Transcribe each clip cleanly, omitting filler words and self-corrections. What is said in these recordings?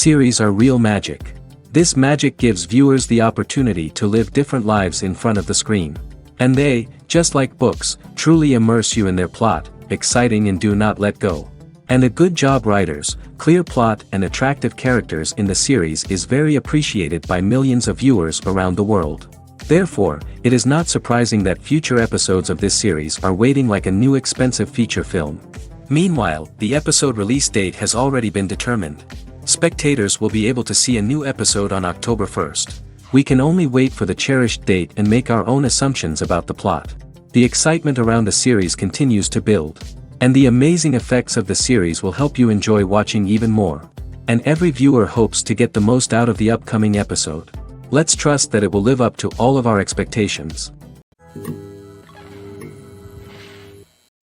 Series are real magic. This magic gives viewers the opportunity to live different lives in front of the screen. And they, just like books, truly immerse you in their plot, exciting and do not let go. And a good job writers, clear plot and attractive characters in the series is very appreciated by millions of viewers around the world. Therefore, it is not surprising that future episodes of this series are waiting like a new expensive feature film. Meanwhile, the episode release date has already been determined. Spectators will be able to see a new episode on October 1st. We can only wait for the cherished date and make our own assumptions about the plot. The excitement around the series continues to build. And the amazing effects of the series will help you enjoy watching even more. And every viewer hopes to get the most out of the upcoming episode. Let's trust that it will live up to all of our expectations.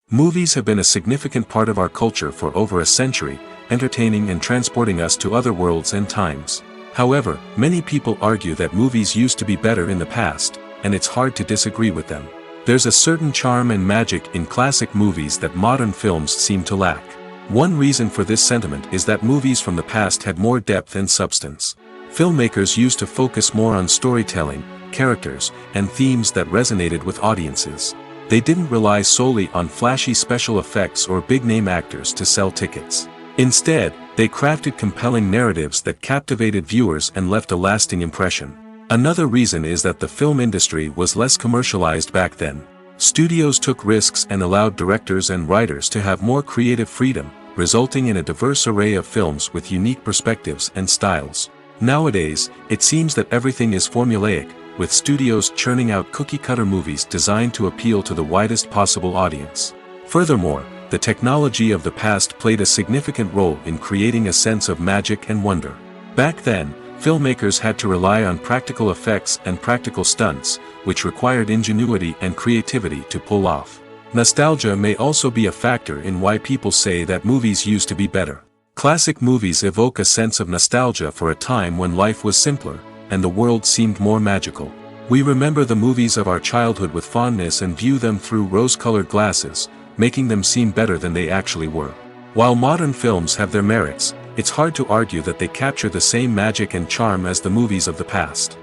Movies have been a significant part of our culture for over a century, entertaining and transporting us to other worlds and times. However, many people argue that movies used to be better in the past, and it's hard to disagree with them. There's a certain charm and magic in classic movies that modern films seem to lack. One reason for this sentiment is that movies from the past had more depth and substance. Filmmakers used to focus more on storytelling, characters, and themes that resonated with audiences. They didn't rely solely on flashy special effects or big-name actors to sell tickets. Instead, they crafted compelling narratives that captivated viewers and left a lasting impression. Another reason is that the film industry was less commercialized back then. Studios took risks and allowed directors and writers to have more creative freedom, resulting in a diverse array of films with unique perspectives and styles. Nowadays, it seems that everything is formulaic, with studios churning out cookie-cutter movies designed to appeal to the widest possible audience. Furthermore, the technology of the past played a significant role in creating a sense of magic and wonder. Back then, filmmakers had to rely on practical effects and practical stunts, which required ingenuity and creativity to pull off. Nostalgia may also be a factor in why people say that movies used to be better. Classic movies evoke a sense of nostalgia for a time when life was simpler, and the world seemed more magical. We remember the movies of our childhood with fondness and view them through rose-colored glasses, making them seem better than they actually were. While modern films have their merits, it's hard to argue that they capture the same magic and charm as the movies of the past.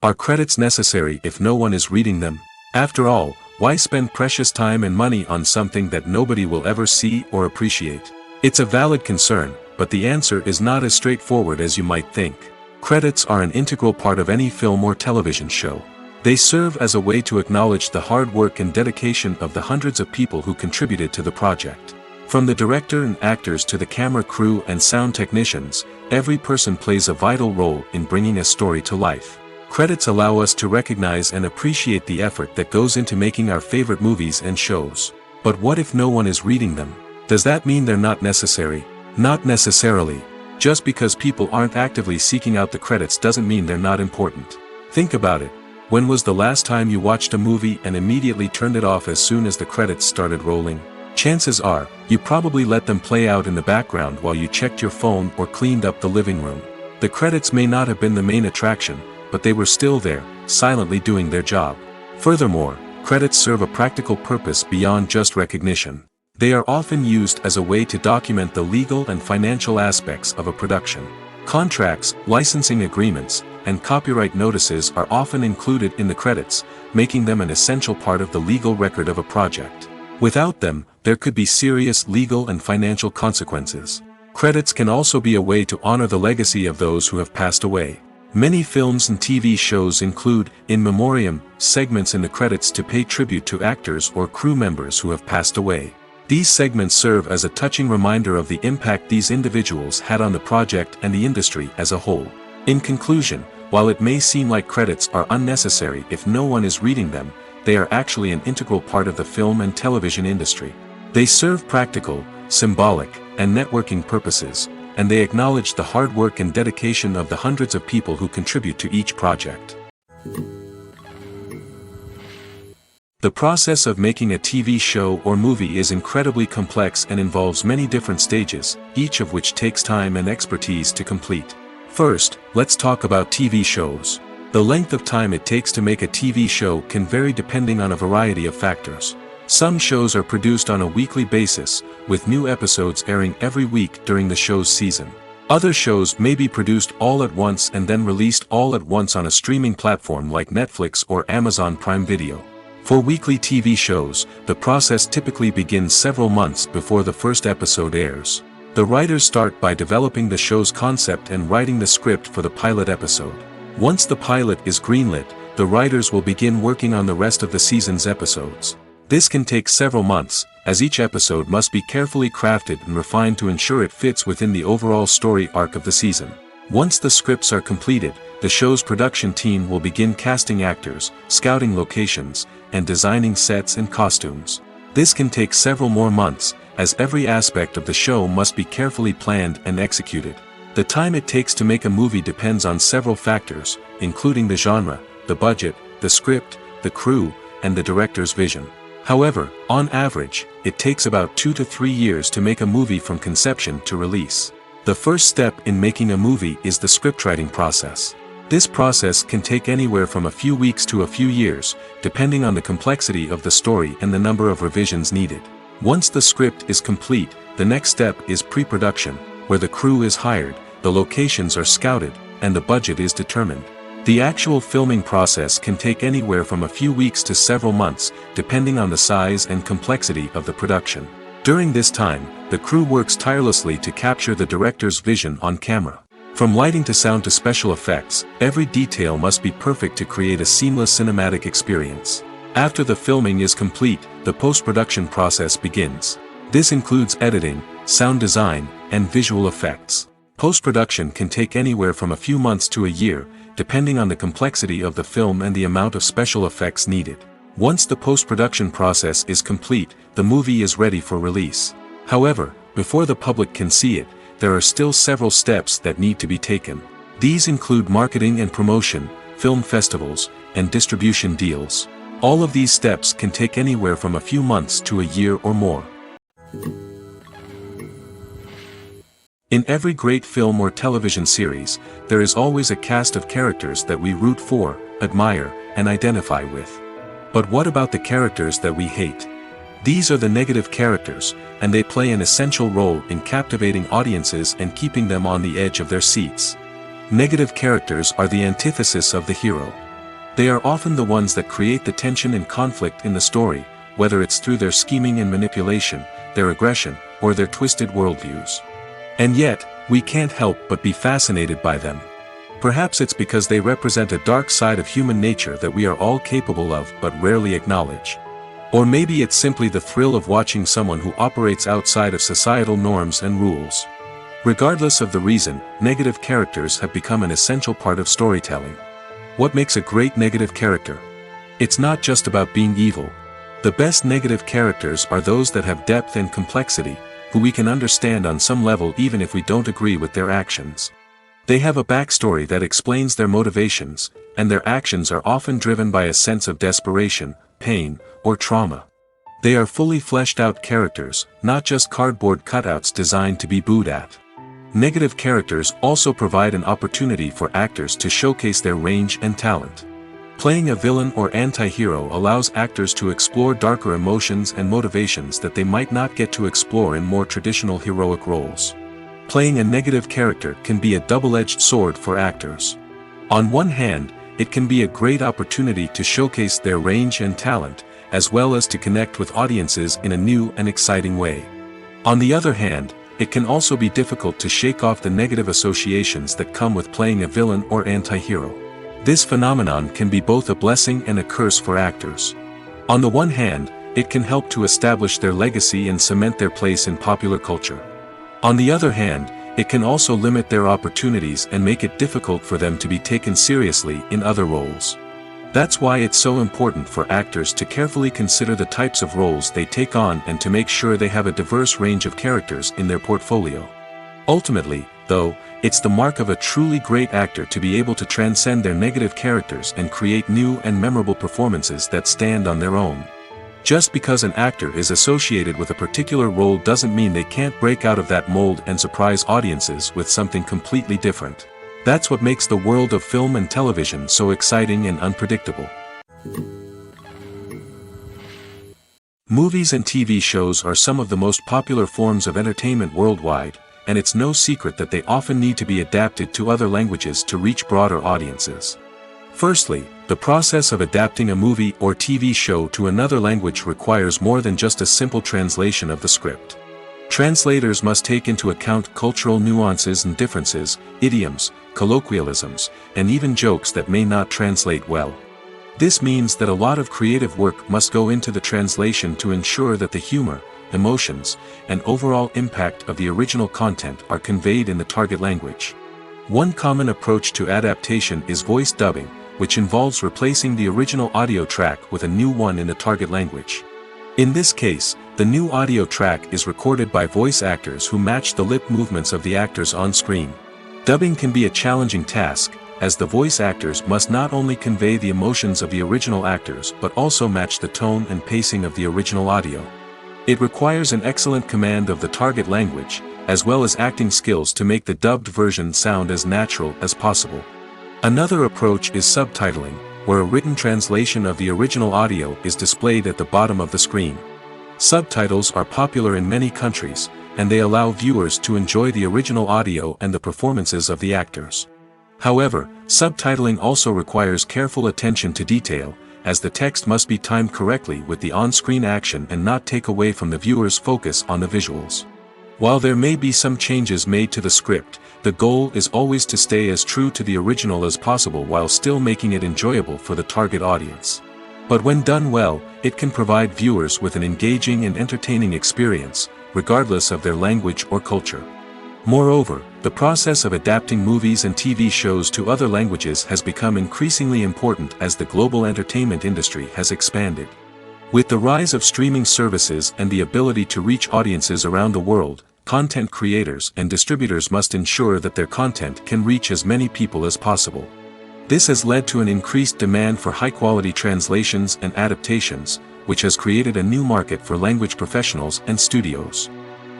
Are credits necessary if no one is reading them? After all, why spend precious time and money on something that nobody will ever see or appreciate? It's a valid concern, but the answer is not as straightforward as you might think. Credits are an integral part of any film or television show. They serve as a way to acknowledge the hard work and dedication of the hundreds of people who contributed to the project. From the director and actors to the camera crew and sound technicians, every person plays a vital role in bringing a story to life. Credits allow us to recognize and appreciate the effort that goes into making our favorite movies and shows. But what if no one is reading them? Does that mean they're not necessary? Not necessarily. Just because people aren't actively seeking out the credits doesn't mean they're not important. Think about it. When was the last time you watched a movie and immediately turned it off as soon as the credits started rolling? Chances are, you probably let them play out in the background while you checked your phone or cleaned up the living room. The credits may not have been the main attraction, but they were still there, silently doing their job. Furthermore, credits serve a practical purpose beyond just recognition. They are often used as a way to document the legal and financial aspects of a production. Contracts, licensing agreements, and copyright notices are often included in the credits, making them an essential part of the legal record of a project. Without them, there could be serious legal and financial consequences. Credits can also be a way to honor the legacy of those who have passed away. Many films and TV shows include, in memoriam, segments in the credits to pay tribute to actors or crew members who have passed away. These segments serve as a touching reminder of the impact these individuals had on the project and the industry as a whole. In conclusion, while it may seem like credits are unnecessary if no one is reading them, they are actually an integral part of the film and television industry. They serve practical, symbolic, and networking purposes, and they acknowledge the hard work and dedication of the hundreds of people who contribute to each project. The process of making a TV show or movie is incredibly complex and involves many different stages, each of which takes time and expertise to complete. First, let's talk about TV shows. The length of time it takes to make a TV show can vary depending on a variety of factors. Some shows are produced on a weekly basis, with new episodes airing every week during the show's season. Other shows may be produced all at once and then released all at once on a streaming platform like Netflix or Amazon Prime Video. For weekly TV shows, the process typically begins several months before the first episode airs. The writers start by developing the show's concept and writing the script for the pilot episode. Once the pilot is greenlit, the writers will begin working on the rest of the season's episodes. This can take several months, as each episode must be carefully crafted and refined to ensure it fits within the overall story arc of the season. Once the scripts are completed, the show's production team will begin casting actors, scouting locations, and designing sets and costumes. This can take several more months, as every aspect of the show must be carefully planned and executed. The time it takes to make a movie depends on several factors, including the genre, the budget, the script, the crew, and the director's vision. However, on average, it takes about 2 to 3 years to make a movie from conception to release. The first step in making a movie is the scriptwriting process. This process can take anywhere from a few weeks to a few years, depending on the complexity of the story and the number of revisions needed. Once the script is complete, the next step is pre-production, where the crew is hired, the locations are scouted, and the budget is determined. The actual filming process can take anywhere from a few weeks to several months, depending on the size and complexity of the production. During this time, the crew works tirelessly to capture the director's vision on camera. From lighting to sound to special effects, every detail must be perfect to create a seamless cinematic experience. After the filming is complete, the post-production process begins. This includes editing, sound design, and visual effects. Post-production can take anywhere from a few months to a year, depending on the complexity of the film and the amount of special effects needed. Once the post-production process is complete, the movie is ready for release. However, before the public can see it, there are still several steps that need to be taken. These include marketing and promotion, film festivals, and distribution deals. All of these steps can take anywhere from a few months to a year or more. In every great film or television series, there is always a cast of characters that we root for, admire, and identify with. But what about the characters that we hate? These are the negative characters, and they play an essential role in captivating audiences and keeping them on the edge of their seats. Negative characters are the antithesis of the hero. They are often the ones that create the tension and conflict in the story, whether it's through their scheming and manipulation, their aggression, or their twisted worldviews. And yet, we can't help but be fascinated by them. Perhaps it's because they represent a dark side of human nature that we are all capable of but rarely acknowledge. Or maybe it's simply the thrill of watching someone who operates outside of societal norms and rules. Regardless of the reason, negative characters have become an essential part of storytelling. What makes a great negative character? It's not just about being evil. The best negative characters are those that have depth and complexity, who we can understand on some level even if we don't agree with their actions. They have a backstory that explains their motivations, and their actions are often driven by a sense of desperation, pain, or trauma. They are fully fleshed out characters, not just cardboard cutouts designed to be booed at. Negative characters also provide an opportunity for actors to showcase their range and talent. Playing a villain or anti-hero allows actors to explore darker emotions and motivations that they might not get to explore in more traditional heroic roles. Playing a negative character can be a double-edged sword for actors. On one hand, it can be a great opportunity to showcase their range and talent, as well as to connect with audiences in a new and exciting way. On the other hand, it can also be difficult to shake off the negative associations that come with playing a villain or anti-hero. This phenomenon can be both a blessing and a curse for actors. On the one hand, it can help to establish their legacy and cement their place in popular culture. On the other hand, it can also limit their opportunities and make it difficult for them to be taken seriously in other roles. That's why it's so important for actors to carefully consider the types of roles they take on and to make sure they have a diverse range of characters in their portfolio. Ultimately, though, it's the mark of a truly great actor to be able to transcend their negative characters and create new and memorable performances that stand on their own. Just because an actor is associated with a particular role doesn't mean they can't break out of that mold and surprise audiences with something completely different. That's what makes the world of film and television so exciting and unpredictable. Movies and TV shows are some of the most popular forms of entertainment worldwide, and it's no secret that they often need to be adapted to other languages to reach broader audiences. Firstly, the process of adapting a movie or TV show to another language requires more than just a simple translation of the script. Translators must take into account cultural nuances and differences, idioms, colloquialisms, and even jokes that may not translate well. This means that a lot of creative work must go into the translation to ensure that the humor, emotions, and overall impact of the original content are conveyed in the target language. One common approach to adaptation is voice dubbing, which involves replacing the original audio track with a new one in the target language. In this case, the new audio track is recorded by voice actors who match the lip movements of the actors on screen. Dubbing can be a challenging task, as the voice actors must not only convey the emotions of the original actors but also match the tone and pacing of the original audio. It requires an excellent command of the target language, as well as acting skills to make the dubbed version sound as natural as possible. Another approach is subtitling, where a written translation of the original audio is displayed at the bottom of the screen. Subtitles are popular in many countries, and they allow viewers to enjoy the original audio and the performances of the actors. However, subtitling also requires careful attention to detail, as the text must be timed correctly with the on-screen action and not take away from the viewer's focus on the visuals. While there may be some changes made to the script, the goal is always to stay as true to the original as possible while still making it enjoyable for the target audience. But when done well, it can provide viewers with an engaging and entertaining experience, regardless of their language or culture. Moreover, the process of adapting movies and TV shows to other languages has become increasingly important as the global entertainment industry has expanded. With the rise of streaming services and the ability to reach audiences around the world, content creators and distributors must ensure that their content can reach as many people as possible. This has led to an increased demand for high-quality translations and adaptations, which has created a new market for language professionals and studios.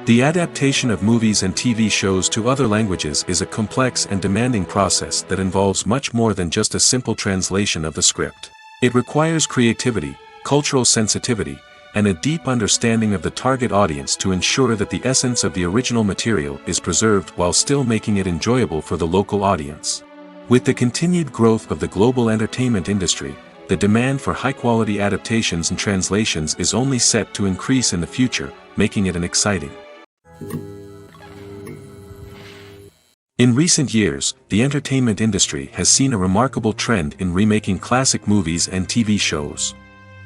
The adaptation of movies and TV shows to other languages is a complex and demanding process that involves much more than just a simple translation of the script. It requires creativity, cultural sensitivity, and a deep understanding of the target audience to ensure that the essence of the original material is preserved while still making it enjoyable for the local audience. With the continued growth of the global entertainment industry, the demand for high-quality adaptations and translations is only set to increase in the future, making it an exciting. In recent years, the entertainment industry has seen a remarkable trend in remaking classic movies and TV shows.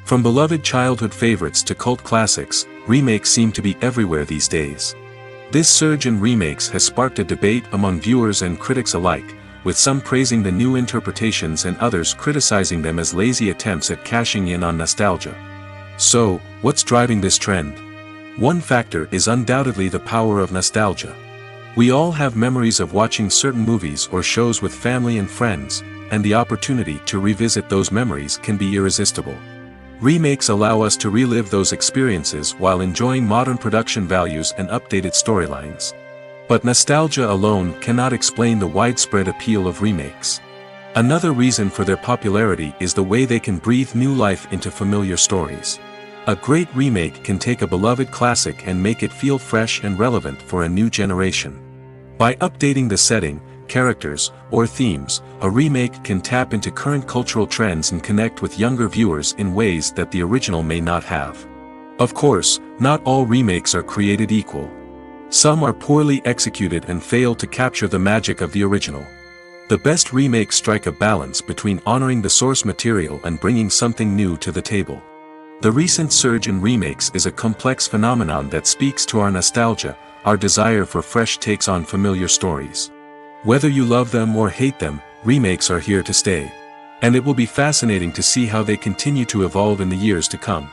From beloved childhood favorites to cult classics, remakes seem to be everywhere these days. This surge in remakes has sparked a debate among viewers and critics alike, with some praising the new interpretations and others criticizing them as lazy attempts at cashing in on nostalgia. So, what's driving this trend? One factor is undoubtedly the power of nostalgia. We all have memories of watching certain movies or shows with family and friends, and the opportunity to revisit those memories can be irresistible. Remakes allow us to relive those experiences while enjoying modern production values and updated storylines. But nostalgia alone cannot explain the widespread appeal of remakes. Another reason for their popularity is the way they can breathe new life into familiar stories. A great remake can take a beloved classic and make it feel fresh and relevant for a new generation. By updating the setting, characters, or themes, a remake can tap into current cultural trends and connect with younger viewers in ways that the original may not have. Of course, not all remakes are created equal. Some are poorly executed and fail to capture the magic of the original. The best remakes strike a balance between honoring the source material and bringing something new to the table. The recent surge in remakes is a complex phenomenon that speaks to our nostalgia, our desire for fresh takes on familiar stories. Whether you love them or hate them, remakes are here to stay. And it will be fascinating to see how they continue to evolve in the years to come.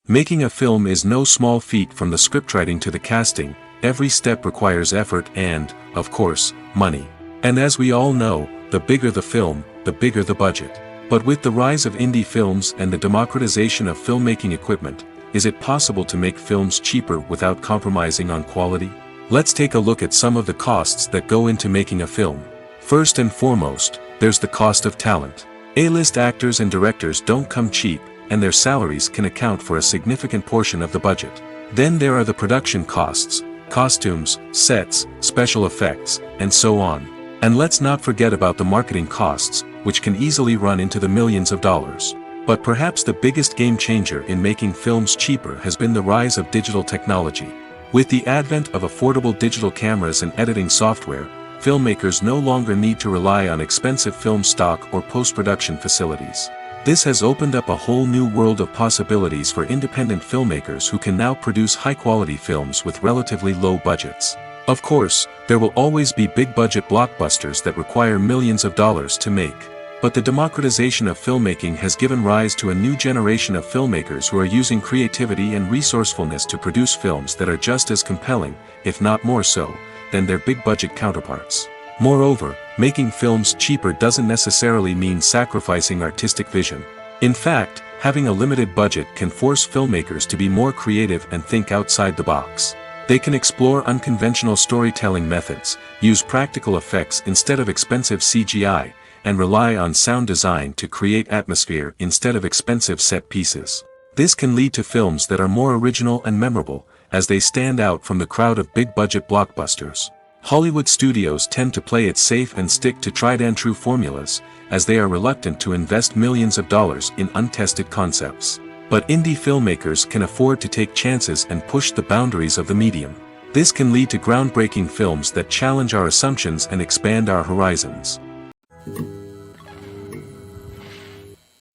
Making a film is no small feat. From the scriptwriting to the casting, every step requires effort and, of course, money. And as we all know, the bigger the film, the bigger the budget. But with the rise of indie films and the democratization of filmmaking equipment, is it possible to make films cheaper without compromising on quality? Let's take a look at some of the costs that go into making a film. First and foremost, there's the cost of talent. A-list actors and directors don't come cheap, and their salaries can account for a significant portion of the budget. Then there are the production costs, costumes, sets, special effects, and so on. And let's not forget about the marketing costs, which can easily run into the millions of dollars. But perhaps the biggest game changer in making films cheaper has been the rise of digital technology. With the advent of affordable digital cameras and editing software, filmmakers no longer need to rely on expensive film stock or post-production facilities. This has opened up a whole new world of possibilities for independent filmmakers who can now produce high-quality films with relatively low budgets. Of course, there will always be big-budget blockbusters that require millions of dollars to make. But the democratization of filmmaking has given rise to a new generation of filmmakers who are using creativity and resourcefulness to produce films that are just as compelling, if not more so, than their big-budget counterparts. Moreover, making films cheaper doesn't necessarily mean sacrificing artistic vision. In fact, having a limited budget can force filmmakers to be more creative and think outside the box. They can explore unconventional storytelling methods, use practical effects instead of expensive CGI, and rely on sound design to create atmosphere instead of expensive set pieces. This can lead to films that are more original and memorable, as they stand out from the crowd of big-budget blockbusters. Hollywood studios tend to play it safe and stick to tried-and-true formulas, as they are reluctant to invest millions of dollars in untested concepts. But indie filmmakers can afford to take chances and push the boundaries of the medium. This can lead to groundbreaking films that challenge our assumptions and expand our horizons.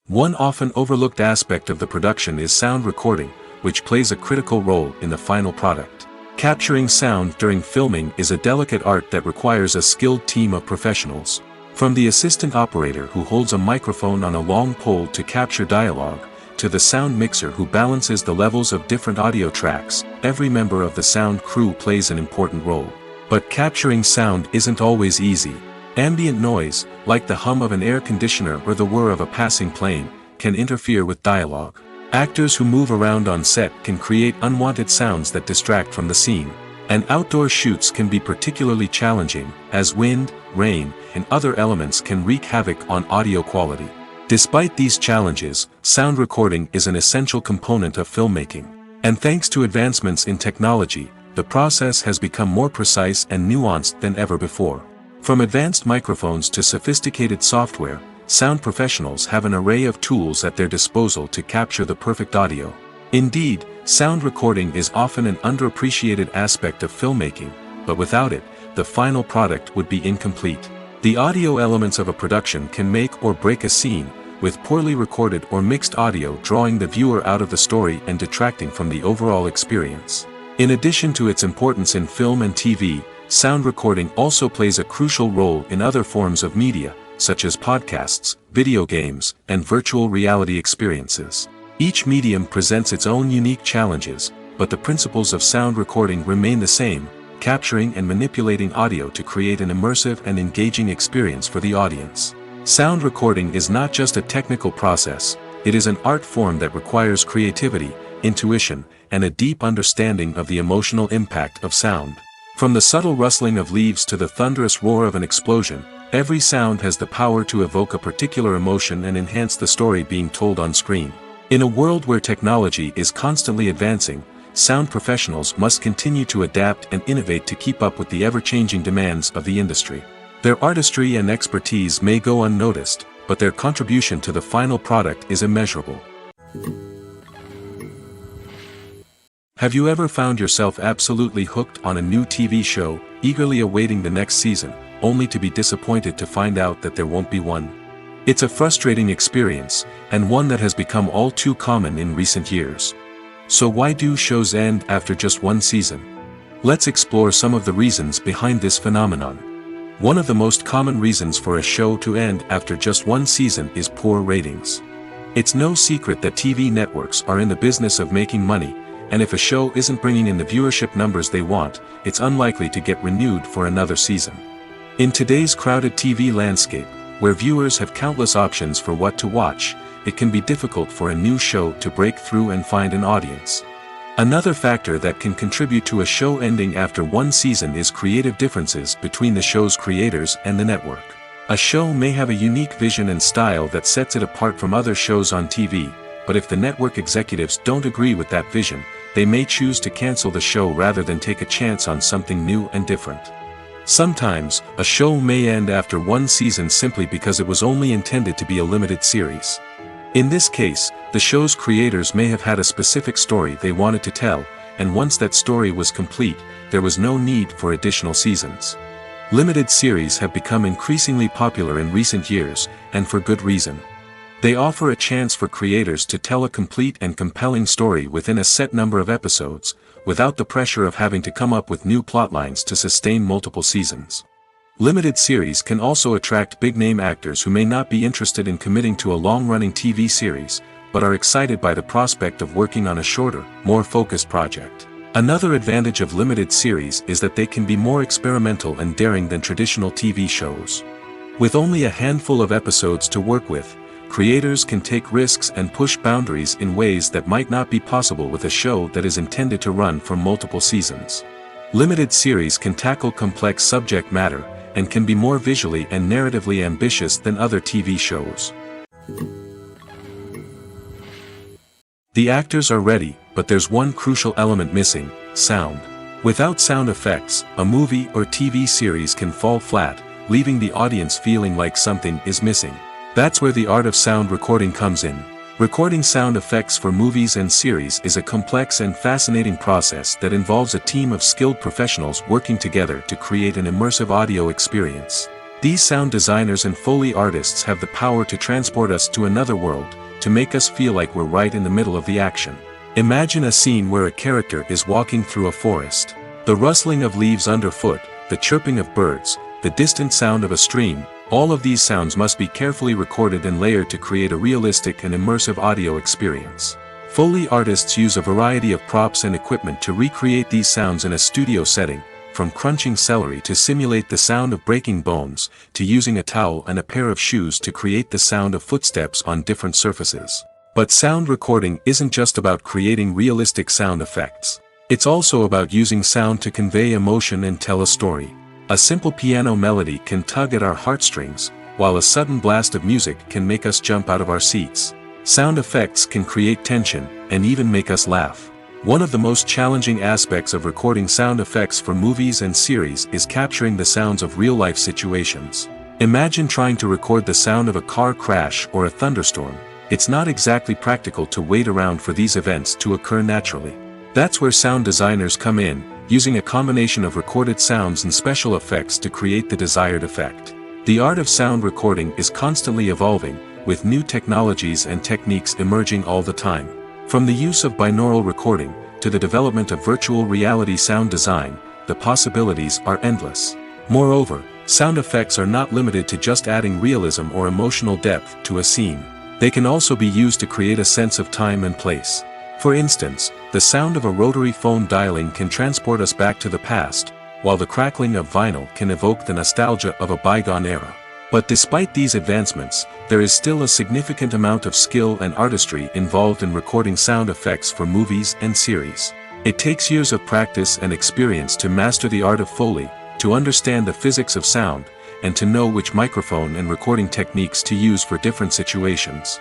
One often overlooked aspect of the production is sound recording, which plays a critical role in the final product. Capturing sound during filming is a delicate art that requires a skilled team of professionals. From the assistant operator who holds a microphone on a long pole to capture dialogue, to the sound mixer who balances the levels of different audio tracks, every member of the sound crew plays an important role. But capturing sound isn't always easy. Ambient noise, like the hum of an air conditioner or the whir of a passing plane, can interfere with dialogue. Actors who move around on set can create unwanted sounds that distract from the scene. And outdoor shoots can be particularly challenging, as wind, rain, and other elements can wreak havoc on audio quality. Despite these challenges, sound recording is an essential component of filmmaking. And thanks to advancements in technology, the process has become more precise and nuanced than ever before. From advanced microphones to sophisticated software, sound professionals have an array of tools at their disposal to capture the perfect audio. Indeed, sound recording is often an underappreciated aspect of filmmaking, but without it, the final product would be incomplete. The audio elements of a production can make or break a scene, with poorly recorded or mixed audio drawing the viewer out of the story and detracting from the overall experience. In addition to its importance in film and TV, sound recording also plays a crucial role in other forms of media, such as podcasts, video games, and virtual reality experiences. Each medium presents its own unique challenges, but the principles of sound recording remain the same, capturing and manipulating audio to create an immersive and engaging experience for the audience. Sound recording is not just a technical process, it is an art form that requires creativity, intuition, and a deep understanding of the emotional impact of sound. From the subtle rustling of leaves to the thunderous roar of an explosion, every sound has the power to evoke a particular emotion and enhance the story being told on screen. In a world where technology is constantly advancing, sound professionals must continue to adapt and innovate to keep up with the ever-changing demands of the industry. Their artistry and expertise may go unnoticed, but their contribution to the final product is immeasurable. Have you ever found yourself absolutely hooked on a new TV show, eagerly awaiting the next season, only to be disappointed to find out that there won't be one? It's a frustrating experience, and one that has become all too common in recent years. So why do shows end after just one season? Let's explore some of the reasons behind this phenomenon. One of the most common reasons for a show to end after just one season is poor ratings. It's no secret that TV networks are in the business of making money, and if a show isn't bringing in the viewership numbers they want, it's unlikely to get renewed for another season. In today's crowded TV landscape, where viewers have countless options for what to watch, it can be difficult for a new show to break through and find an audience. Another factor that can contribute to a show ending after one season is creative differences between the show's creators and the network. A show may have a unique vision and style that sets it apart from other shows on TV, but if the network executives don't agree with that vision, they may choose to cancel the show rather than take a chance on something new and different. Sometimes, a show may end after one season simply because it was only intended to be a limited series. In this case, the show's creators may have had a specific story they wanted to tell, and once that story was complete, there was no need for additional seasons. Limited series have become increasingly popular in recent years, and for good reason. They offer a chance for creators to tell a complete and compelling story within a set number of episodes, without the pressure of having to come up with new plotlines to sustain multiple seasons. Limited series can also attract big-name actors who may not be interested in committing to a long-running TV series, but are excited by the prospect of working on a shorter, more focused project. Another advantage of limited series is that they can be more experimental and daring than traditional TV shows. With only a handful of episodes to work with, creators can take risks and push boundaries in ways that might not be possible with a show that is intended to run for multiple seasons. Limited series can tackle complex subject matter, and can be more visually and narratively ambitious than other TV shows. The actors are ready, but there's one crucial element missing: sound. Without sound effects, a movie or TV series can fall flat, leaving the audience feeling like something is missing. That's where the art of sound recording comes in. Recording sound effects for movies and series is a complex and fascinating process that involves a team of skilled professionals working together to create an immersive audio experience. These sound designers and Foley artists have the power to transport us to another world, to make us feel like we're right in the middle of the action. Imagine a scene where a character is walking through a forest. The rustling of leaves underfoot, the chirping of birds, the distant sound of a stream, all of these sounds must be carefully recorded and layered to create a realistic and immersive audio experience. Foley artists use a variety of props and equipment to recreate these sounds in a studio setting, from crunching celery to simulate the sound of breaking bones, to using a towel and a pair of shoes to create the sound of footsteps on different surfaces. But sound recording isn't just about creating realistic sound effects. It's also about using sound to convey emotion and tell a story. A simple piano melody can tug at our heartstrings, while a sudden blast of music can make us jump out of our seats. Sound effects can create tension, and even make us laugh. One of the most challenging aspects of recording sound effects for movies and series is capturing the sounds of real-life situations. Imagine trying to record the sound of a car crash or a thunderstorm. It's not exactly practical to wait around for these events to occur naturally. That's where sound designers come in, using a combination of recorded sounds and special effects to create the desired effect. The art of sound recording is constantly evolving, with new technologies and techniques emerging all the time. From the use of binaural recording, to the development of virtual reality sound design, the possibilities are endless. Moreover, sound effects are not limited to just adding realism or emotional depth to a scene. They can also be used to create a sense of time and place. For instance, the sound of a rotary phone dialing can transport us back to the past, while the crackling of vinyl can evoke the nostalgia of a bygone era. But despite these advancements, there is still a significant amount of skill and artistry involved in recording sound effects for movies and series. It takes years of practice and experience to master the art of Foley, to understand the physics of sound, and to know which microphone and recording techniques to use for different situations.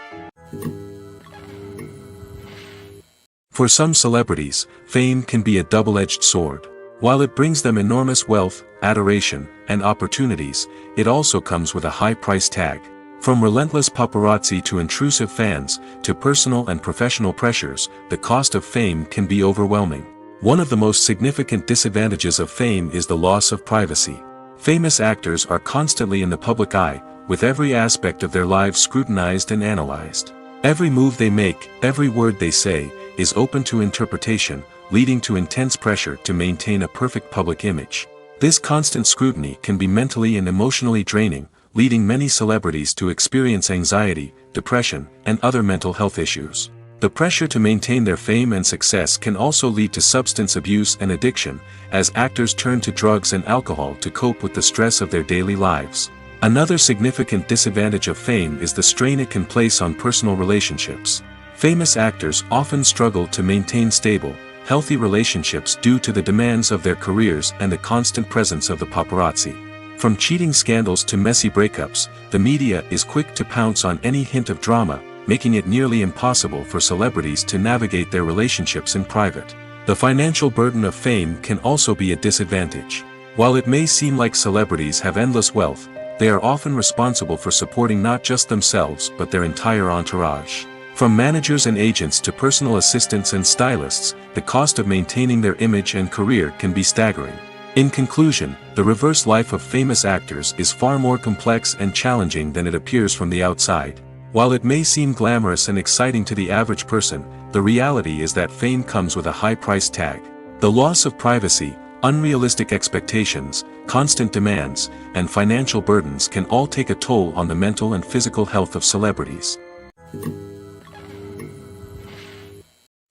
For some celebrities, fame can be a double-edged sword. While it brings them enormous wealth, adoration, and opportunities, it also comes with a high price tag. From relentless paparazzi to intrusive fans, to personal and professional pressures, the cost of fame can be overwhelming. One of the most significant disadvantages of fame is the loss of privacy. Famous actors are constantly in the public eye, with every aspect of their lives scrutinized and analyzed. Every move they make, every word they say, is open to interpretation, leading to intense pressure to maintain a perfect public image. This constant scrutiny can be mentally and emotionally draining, leading many celebrities to experience anxiety, depression, and other mental health issues. The pressure to maintain their fame and success can also lead to substance abuse and addiction, as actors turn to drugs and alcohol to cope with the stress of their daily lives. Another significant disadvantage of fame is the strain it can place on personal relationships. Famous actors often struggle to maintain stable, healthy relationships due to the demands of their careers and the constant presence of the paparazzi. From cheating scandals to messy breakups, the media is quick to pounce on any hint of drama, making it nearly impossible for celebrities to navigate their relationships in private. The financial burden of fame can also be a disadvantage. While it may seem like celebrities have endless wealth, they are often responsible for supporting not just themselves but their entire entourage. From managers and agents to personal assistants and stylists, the cost of maintaining their image and career can be staggering. In conclusion, the reverse life of famous actors is far more complex and challenging than it appears from the outside. While it may seem glamorous and exciting to the average person, the reality is that fame comes with a high price tag. The loss of privacy, unrealistic expectations, constant demands, and financial burdens can all take a toll on the mental and physical health of celebrities.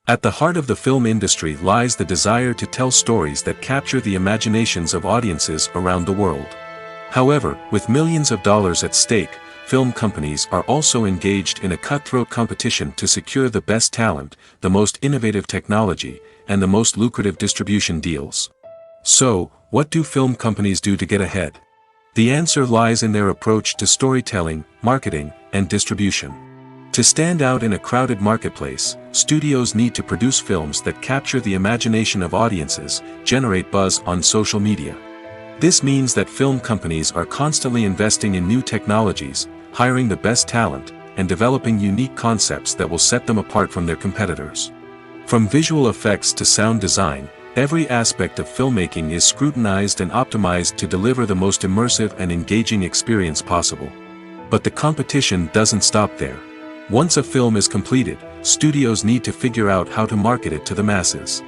At the heart of the film industry lies the desire to tell stories that capture the imaginations of audiences around the world. However, with millions of dollars at stake, film companies are also engaged in a cutthroat competition to secure the best talent, the most innovative technology, and the most lucrative distribution deals. So, what do film companies do to get ahead? The answer lies in their approach to storytelling, marketing, and distribution. To stand out in a crowded marketplace, studios need to produce films that capture the imagination of audiences, generate buzz on social media. This means that film companies are constantly investing in new technologies, hiring the best talent, and developing unique concepts that will set them apart from their competitors. From visual effects to sound design, every aspect of filmmaking is scrutinized and optimized to deliver the most immersive and engaging experience possible. But the competition doesn't stop there. Once a film is completed, studios need to figure out how to market it to the masses.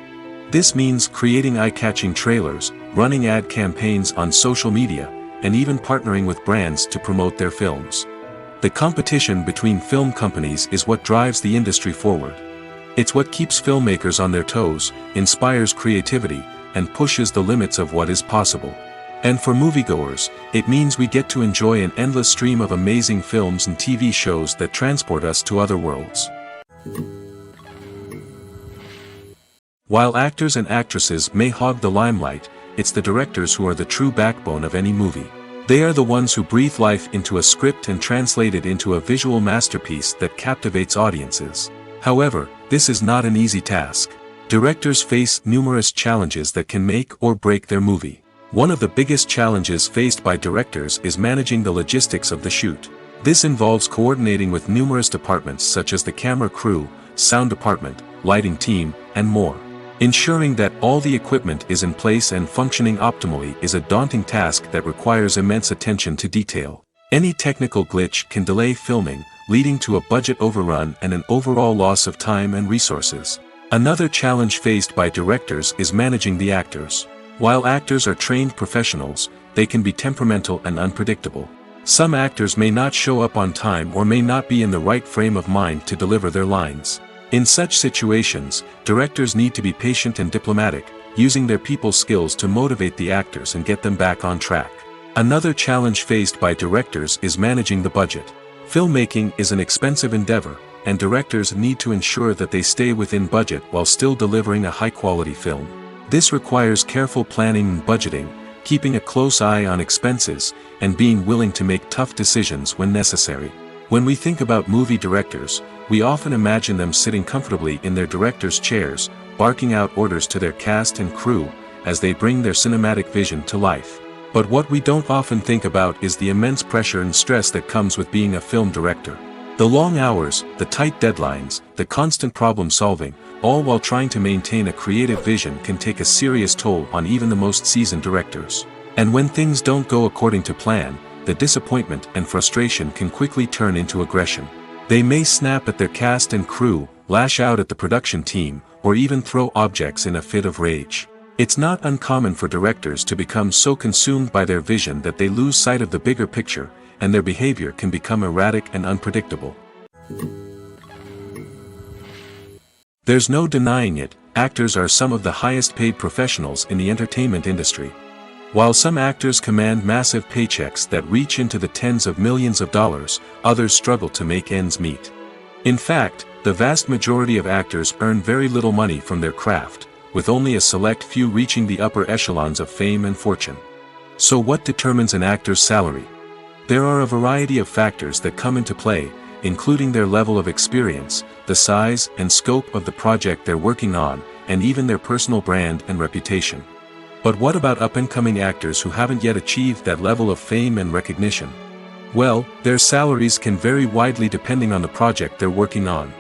This means creating eye-catching trailers, running ad campaigns on social media, and even partnering with brands to promote their films. The competition between film companies is what drives the industry forward. It's what keeps filmmakers on their toes, inspires creativity, and pushes the limits of what is possible. And for moviegoers, it means we get to enjoy an endless stream of amazing films and TV shows that transport us to other worlds. While actors and actresses may hog the limelight, it's the directors who are the true backbone of any movie. They are the ones who breathe life into a script and translate it into a visual masterpiece that captivates audiences. However, this is not an easy task. Directors face numerous challenges that can make or break their movie. One of the biggest challenges faced by directors is managing the logistics of the shoot. This involves coordinating with numerous departments such as the camera crew, sound department, lighting team, and more. Ensuring that all the equipment is in place and functioning optimally is a daunting task that requires immense attention to detail. Any technical glitch can delay filming, leading to a budget overrun and an overall loss of time and resources. Another challenge faced by directors is managing the actors. While actors are trained professionals, they can be temperamental and unpredictable. Some actors may not show up on time or may not be in the right frame of mind to deliver their lines. In such situations, directors need to be patient and diplomatic, using their people skills to motivate the actors and get them back on track. Another challenge faced by directors is managing the budget. Filmmaking is an expensive endeavor, and directors need to ensure that they stay within budget while still delivering a high-quality film. This requires careful planning and budgeting, keeping a close eye on expenses, and being willing to make tough decisions when necessary. When we think about movie directors, we often imagine them sitting comfortably in their director's chairs, barking out orders to their cast and crew, as they bring their cinematic vision to life. But what we don't often think about is the immense pressure and stress that comes with being a film director. The long hours, the tight deadlines, the constant problem solving, all while trying to maintain a creative vision can take a serious toll on even the most seasoned directors. And when things don't go according to plan, the disappointment and frustration can quickly turn into aggression. They may snap at their cast and crew, lash out at the production team, or even throw objects in a fit of rage. It's not uncommon for directors to become so consumed by their vision that they lose sight of the bigger picture, and their behavior can become erratic and unpredictable. There's no denying it, actors are some of the highest paid professionals in the entertainment industry. While some actors command massive paychecks that reach into the tens of millions of dollars, others struggle to make ends meet. In fact, the vast majority of actors earn very little money from their craft, with only a select few reaching the upper echelons of fame and fortune. So what determines an actor's salary? There are a variety of factors that come into play, including their level of experience, the size and scope of the project they're working on, and even their personal brand and reputation. But what about up-and-coming actors who haven't yet achieved that level of fame and recognition? Well, their salaries can vary widely depending on the project they're working on.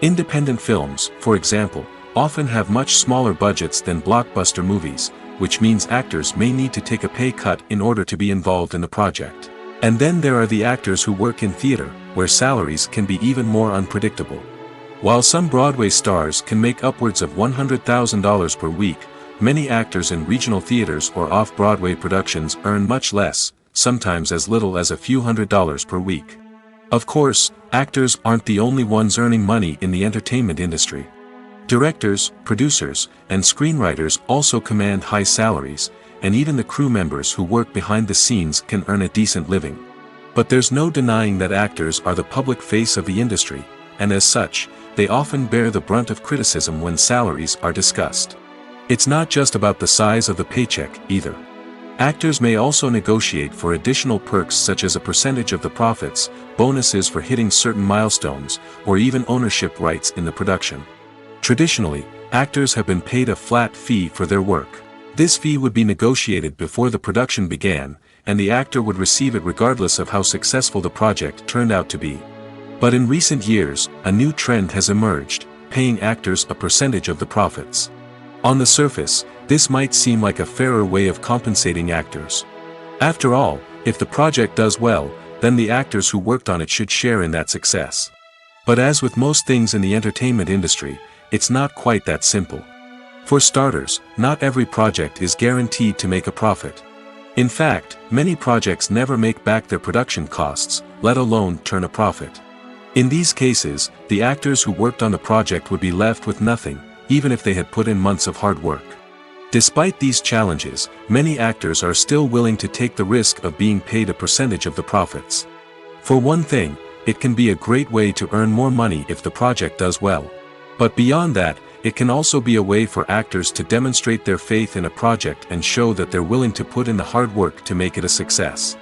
Independent films, for example, often have much smaller budgets than blockbuster movies, which means actors may need to take a pay cut in order to be involved in the project. And then there are the actors who work in theater, where salaries can be even more unpredictable. While some Broadway stars can make upwards of $100,000 per week, many actors in regional theaters or off-Broadway productions earn much less, sometimes as little as a few $100s per week. Of course, actors aren't the only ones earning money in the entertainment industry. Directors, producers, and screenwriters also command high salaries, and even the crew members who work behind the scenes can earn a decent living. But there's no denying that actors are the public face of the industry, and as such, they often bear the brunt of criticism when salaries are discussed. It's not just about the size of the paycheck, either. Actors may also negotiate for additional perks such as a percentage of the profits, bonuses for hitting certain milestones, or even ownership rights in the production. Traditionally, actors have been paid a flat fee for their work. This fee would be negotiated before the production began, and the actor would receive it regardless of how successful the project turned out to be. But in recent years, a new trend has emerged, paying actors a percentage of the profits. On the surface, this might seem like a fairer way of compensating actors. After all, if the project does well, then the actors who worked on it should share in that success. But as with most things in the entertainment industry, it's not quite that simple. For starters, not every project is guaranteed to make a profit. In fact, many projects never make back their production costs, let alone turn a profit. In these cases, the actors who worked on the project would be left with nothing, even if they had put in months of hard work. Despite these challenges, many actors are still willing to take the risk of being paid a percentage of the profits. For one thing, it can be a great way to earn more money if the project does well. But beyond that, it can also be a way for actors to demonstrate their faith in a project and show that they're willing to put in the hard work to make it a success.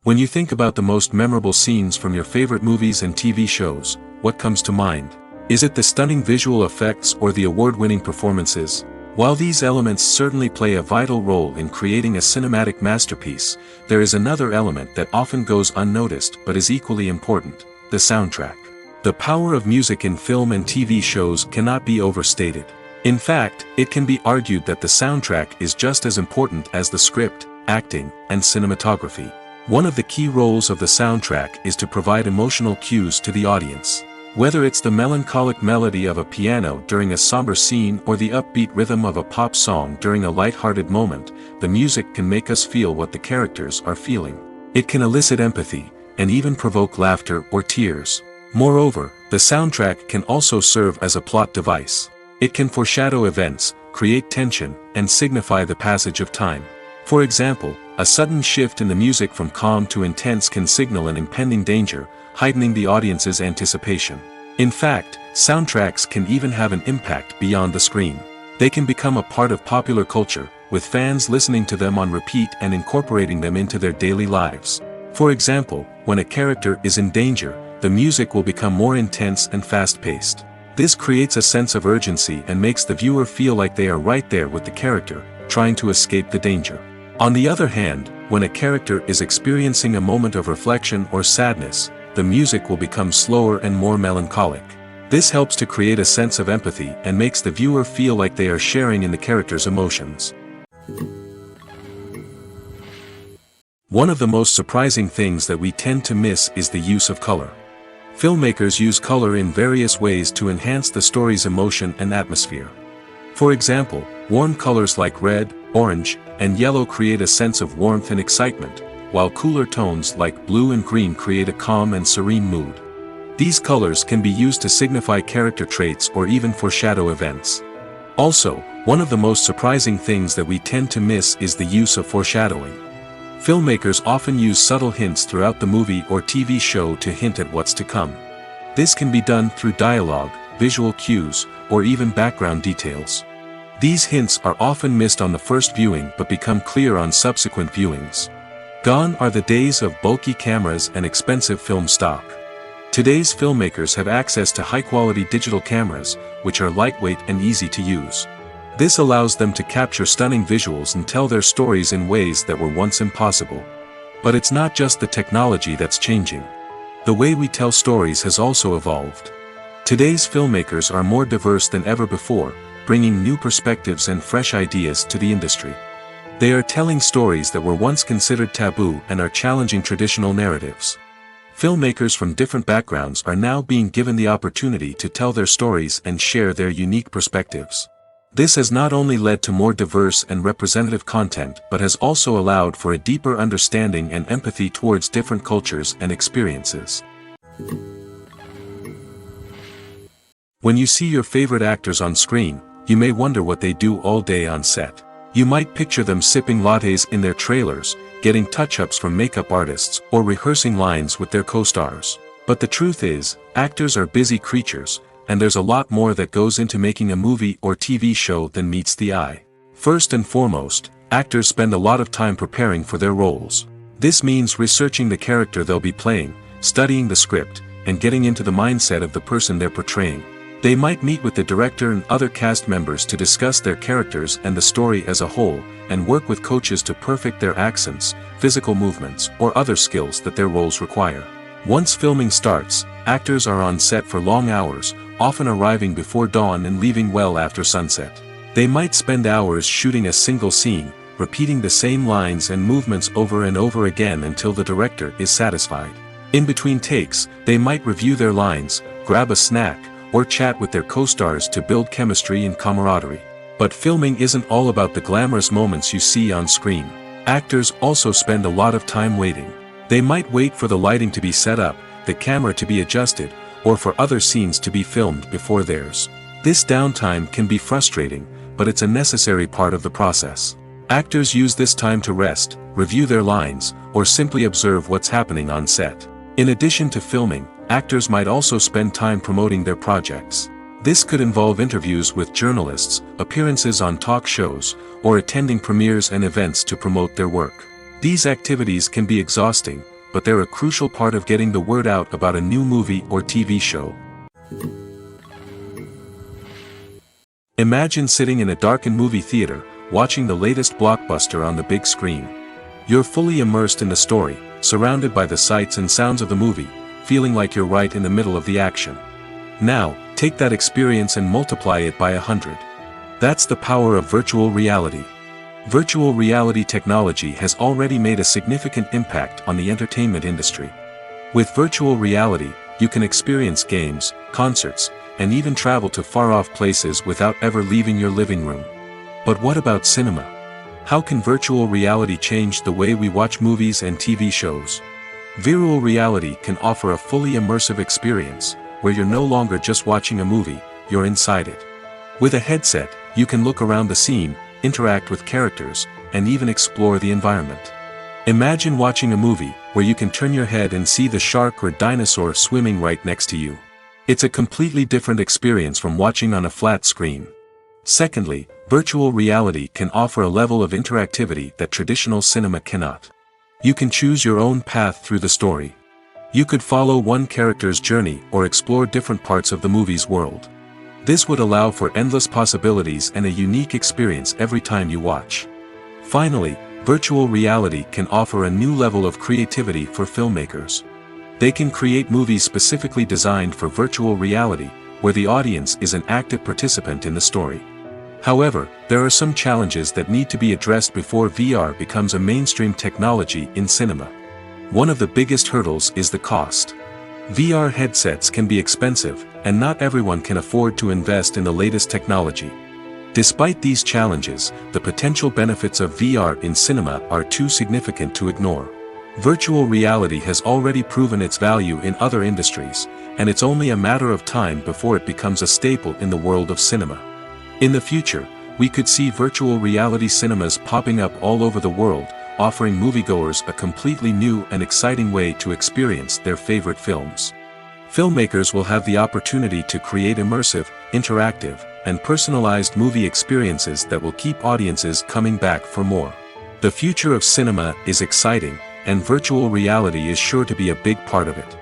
When you think about the most memorable scenes from your favorite movies and TV shows, what comes to mind? Is it the stunning visual effects or the award-winning performances? While these elements certainly play a vital role in creating a cinematic masterpiece, there is another element that often goes unnoticed but is equally important: the soundtrack. The power of music in film and TV shows cannot be overstated. In fact, it can be argued that the soundtrack is just as important as the script, acting, and cinematography. One of the key roles of the soundtrack is to provide emotional cues to the audience. Whether it's the melancholic melody of a piano during a somber scene or the upbeat rhythm of a pop song during a light-hearted moment, the music can make us feel what the characters are feeling. It can elicit empathy, and even provoke laughter or tears. Moreover, the soundtrack can also serve as a plot device. It can foreshadow events, create tension, and signify the passage of time. For example, a sudden shift in the music from calm to intense can signal an impending danger, heightening the audience's anticipation. In fact, soundtracks can even have an impact beyond the screen. They can become a part of popular culture, with fans listening to them on repeat and incorporating them into their daily lives. For example, when a character is in danger, the music will become more intense and fast-paced. This creates a sense of urgency and makes the viewer feel like they are right there with the character, trying to escape the danger. On the other hand, when a character is experiencing a moment of reflection or sadness, the music will become slower and more melancholic. This helps to create a sense of empathy and makes the viewer feel like they are sharing in the character's emotions. One of the most surprising things that we tend to miss is the use of color. Filmmakers use color in various ways to enhance the story's emotion and atmosphere. For example, warm colors like red, orange, and yellow create a sense of warmth and excitement, while cooler tones like blue and green create a calm and serene mood. These colors can be used to signify character traits or even foreshadow events. Also, one of the most surprising things that we tend to miss is the use of foreshadowing. Filmmakers often use subtle hints throughout the movie or TV show to hint at what's to come. This can be done through dialogue, visual cues, or even background details. These hints are often missed on the first viewing but become clear on subsequent viewings. Gone are the days of bulky cameras and expensive film stock. Today's filmmakers have access to high-quality digital cameras, which are lightweight and easy to use. This allows them to capture stunning visuals and tell their stories in ways that were once impossible. But it's not just the technology that's changing. The way we tell stories has also evolved. Today's filmmakers are more diverse than ever before, bringing new perspectives and fresh ideas to the industry. They are telling stories that were once considered taboo and are challenging traditional narratives. Filmmakers from different backgrounds are now being given the opportunity to tell their stories and share their unique perspectives. This has not only led to more diverse and representative content but has also allowed for a deeper understanding and empathy towards different cultures and experiences. When you see your favorite actors on screen, you may wonder what they do all day on set. You might picture them sipping lattes in their trailers, getting touch-ups from makeup artists, or rehearsing lines with their co-stars. But the truth is, actors are busy creatures, and there's a lot more that goes into making a movie or TV show than meets the eye. First and foremost, actors spend a lot of time preparing for their roles. This means researching the character they'll be playing, studying the script, and getting into the mindset of the person they're portraying. They might meet with the director and other cast members to discuss their characters and the story as a whole, and work with coaches to perfect their accents, physical movements, or other skills that their roles require. Once filming starts, actors are on set for long hours, often arriving before dawn and leaving well after sunset. They might spend hours shooting a single scene, repeating the same lines and movements over and over again until the director is satisfied. In between takes, they might review their lines, grab a snack, or chat with their co-stars to build chemistry and camaraderie. But filming isn't all about the glamorous moments you see on screen. Actors also spend a lot of time waiting. They might wait for the lighting to be set up, the camera to be adjusted, or for other scenes to be filmed before theirs. This downtime can be frustrating, but it's a necessary part of the process. Actors use this time to rest, review their lines, or simply observe what's happening on set. In addition to filming, actors might also spend time promoting their projects. This could involve interviews with journalists, appearances on talk shows, or attending premieres and events to promote their work. These activities can be exhausting, but they're a crucial part of getting the word out about a new movie or TV show. Imagine sitting in a darkened movie theater, watching the latest blockbuster on the big screen. You're fully immersed in the story, surrounded by the sights and sounds of the movie, feeling like you're right in the middle of the action. Now, take that experience and multiply it by 100. That's the power of virtual reality. Virtual reality technology has already made a significant impact on the entertainment industry. With virtual reality, you can experience games, concerts, and even travel to far-off places without ever leaving your living room. But what about cinema? How can virtual reality change the way we watch movies and TV shows? Virtual reality can offer a fully immersive experience, where you're no longer just watching a movie, you're inside it. With a headset, you can look around the scene, interact with characters, and even explore the environment. Imagine watching a movie, where you can turn your head and see the shark or dinosaur swimming right next to you. It's a completely different experience from watching on a flat screen. Secondly, virtual reality can offer a level of interactivity that traditional cinema cannot. You can choose your own path through the story. You could follow one character's journey or explore different parts of the movie's world. This would allow for endless possibilities and a unique experience every time you watch. Finally, virtual reality can offer a new level of creativity for filmmakers. They can create movies specifically designed for virtual reality, where the audience is an active participant in the story. However, there are some challenges that need to be addressed before VR becomes a mainstream technology in cinema. One of the biggest hurdles is the cost. VR headsets can be expensive, and not everyone can afford to invest in the latest technology. Despite these challenges, the potential benefits of VR in cinema are too significant to ignore. Virtual reality has already proven its value in other industries, and it's only a matter of time before it becomes a staple in the world of cinema. In the future, we could see virtual reality cinemas popping up all over the world, offering moviegoers a completely new and exciting way to experience their favorite films. Filmmakers will have the opportunity to create immersive, interactive, and personalized movie experiences that will keep audiences coming back for more. The future of cinema is exciting, and virtual reality is sure to be a big part of it.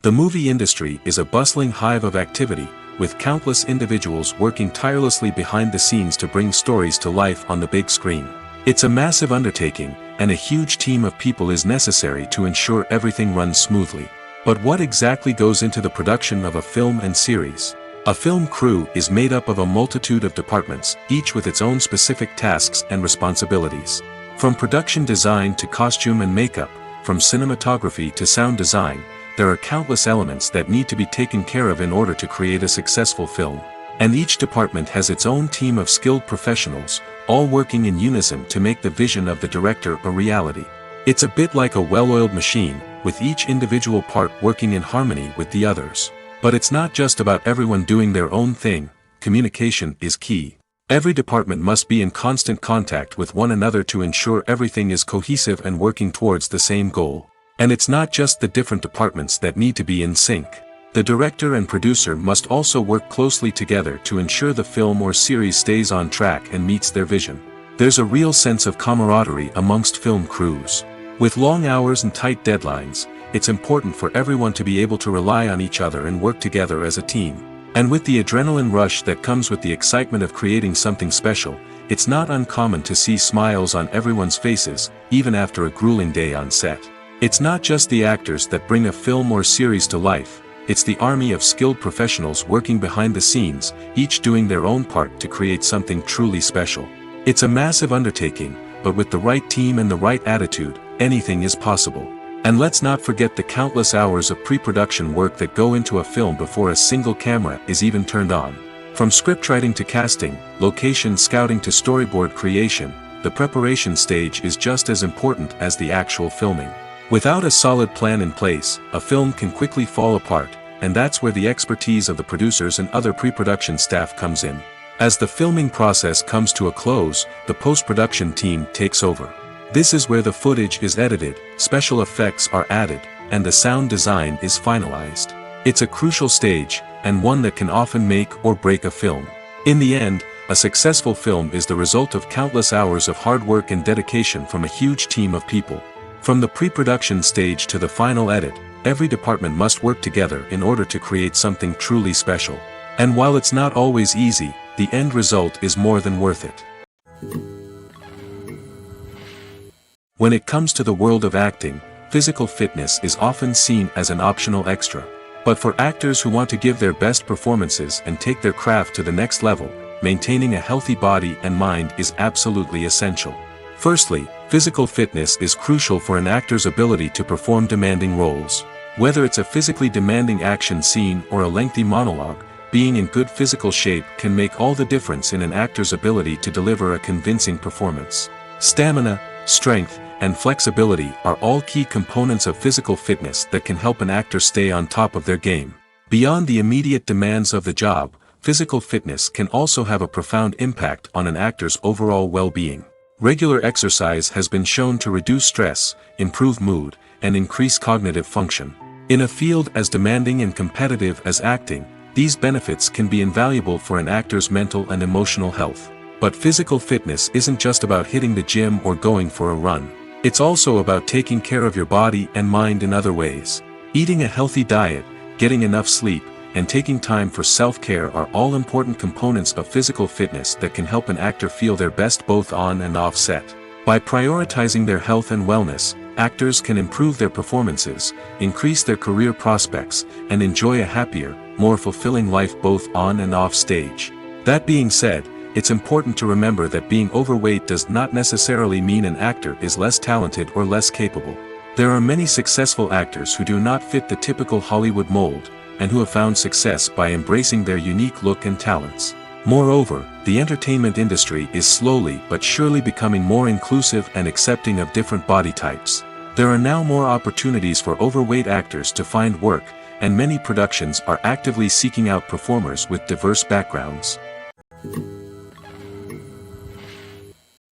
The movie industry is a bustling hive of activity, with countless individuals working tirelessly behind the scenes to bring stories to life on the big screen. It's a massive undertaking, and a huge team of people is necessary to ensure everything runs smoothly. But what exactly goes into the production of a film and series? A film crew is made up of a multitude of departments, each with its own specific tasks and responsibilities. From production design to costume and makeup, from cinematography to sound design, there are countless elements that need to be taken care of in order to create a successful film. And each department has its own team of skilled professionals, all working in unison to make the vision of the director a reality. It's a bit like a well-oiled machine, with each individual part working in harmony with the others. But it's not just about everyone doing their own thing. Communication is key. Every department must be in constant contact with one another to ensure everything is cohesive and working towards the same goal. And it's not just the different departments that need to be in sync. The director and producer must also work closely together to ensure the film or series stays on track and meets their vision. There's a real sense of camaraderie amongst film crews. With long hours and tight deadlines, it's important for everyone to be able to rely on each other and work together as a team. And with the adrenaline rush that comes with the excitement of creating something special, it's not uncommon to see smiles on everyone's faces, even after a grueling day on set. It's not just the actors that bring a film or series to life, it's the army of skilled professionals working behind the scenes, each doing their own part to create something truly special. It's a massive undertaking, but with the right team and the right attitude, anything is possible. And let's not forget the countless hours of pre-production work that go into a film before a single camera is even turned on. From scriptwriting to casting, location scouting to storyboard creation, the preparation stage is just as important as the actual filming. Without a solid plan in place, a film can quickly fall apart, and that's where the expertise of the producers and other pre-production staff comes in. As the filming process comes to a close, the post-production team takes over. This is where the footage is edited, special effects are added, and the sound design is finalized. It's a crucial stage, and one that can often make or break a film. In the end, a successful film is the result of countless hours of hard work and dedication from a huge team of people. From the pre-production stage to the final edit, every department must work together in order to create something truly special. And while it's not always easy, the end result is more than worth it. When it comes to the world of acting, physical fitness is often seen as an optional extra. But for actors who want to give their best performances and take their craft to the next level, maintaining a healthy body and mind is absolutely essential. Firstly, physical fitness is crucial for an actor's ability to perform demanding roles. Whether it's a physically demanding action scene or a lengthy monologue, being in good physical shape can make all the difference in an actor's ability to deliver a convincing performance. Stamina, strength, and flexibility are all key components of physical fitness that can help an actor stay on top of their game. Beyond the immediate demands of the job, physical fitness can also have a profound impact on an actor's overall well-being. Regular exercise has been shown to reduce stress, improve mood, and increase cognitive function. In a field as demanding and competitive as acting, these benefits can be invaluable for an actor's mental and emotional health. But physical fitness isn't just about hitting the gym or going for a run. It's also about taking care of your body and mind in other ways. Eating a healthy diet, getting enough sleep, and taking time for self-care are all important components of physical fitness that can help an actor feel their best both on and off set. By prioritizing their health and wellness, actors can improve their performances, increase their career prospects, and enjoy a happier, more fulfilling life both on and off stage. That being said, it's important to remember that being overweight does not necessarily mean an actor is less talented or less capable. There are many successful actors who do not fit the typical Hollywood mold, and who have found success by embracing their unique look and talents. Moreover, the entertainment industry is slowly but surely becoming more inclusive and accepting of different body types. There are now more opportunities for overweight actors to find work, and many productions are actively seeking out performers with diverse backgrounds.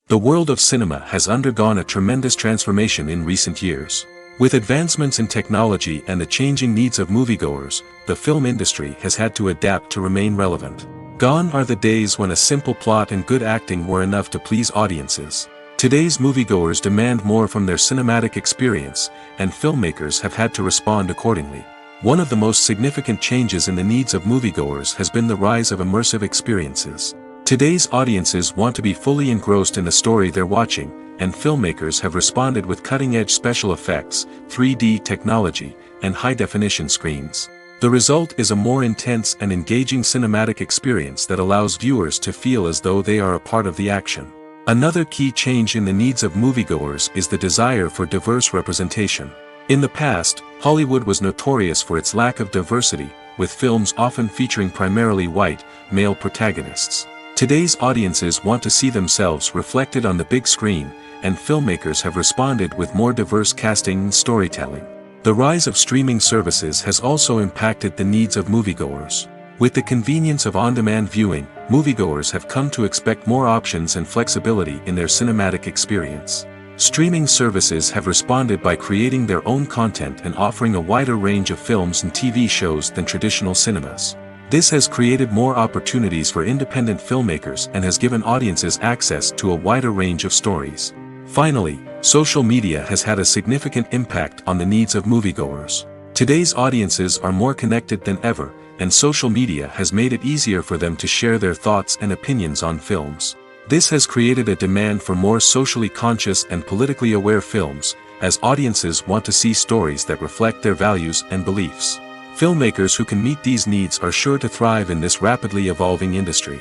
The world of cinema has undergone a tremendous transformation in recent years. With advancements in technology and the changing needs of moviegoers, the film industry has had to adapt to remain relevant. Gone are the days when a simple plot and good acting were enough to please audiences. Today's moviegoers demand more from their cinematic experience, and filmmakers have had to respond accordingly. One of the most significant changes in the needs of moviegoers has been the rise of immersive experiences. Today's audiences want to be fully engrossed in the story they're watching, and filmmakers have responded with cutting-edge special effects, 3D technology, and high-definition screens. The result is a more intense and engaging cinematic experience that allows viewers to feel as though they are a part of the action. Another key change in the needs of moviegoers is the desire for diverse representation. In the past, Hollywood was notorious for its lack of diversity, with films often featuring primarily white, male protagonists. Today's audiences want to see themselves reflected on the big screen, and filmmakers have responded with more diverse casting and storytelling. The rise of streaming services has also impacted the needs of moviegoers. With the convenience of on-demand viewing, moviegoers have come to expect more options and flexibility in their cinematic experience. Streaming services have responded by creating their own content and offering a wider range of films and TV shows than traditional cinemas. This has created more opportunities for independent filmmakers and has given audiences access to a wider range of stories. Finally, social media has had a significant impact on the needs of moviegoers. Today's audiences are more connected than ever, and social media has made it easier for them to share their thoughts and opinions on films. This has created a demand for more socially conscious and politically aware films, as audiences want to see stories that reflect their values and beliefs. Filmmakers who can meet these needs are sure to thrive in this rapidly evolving industry.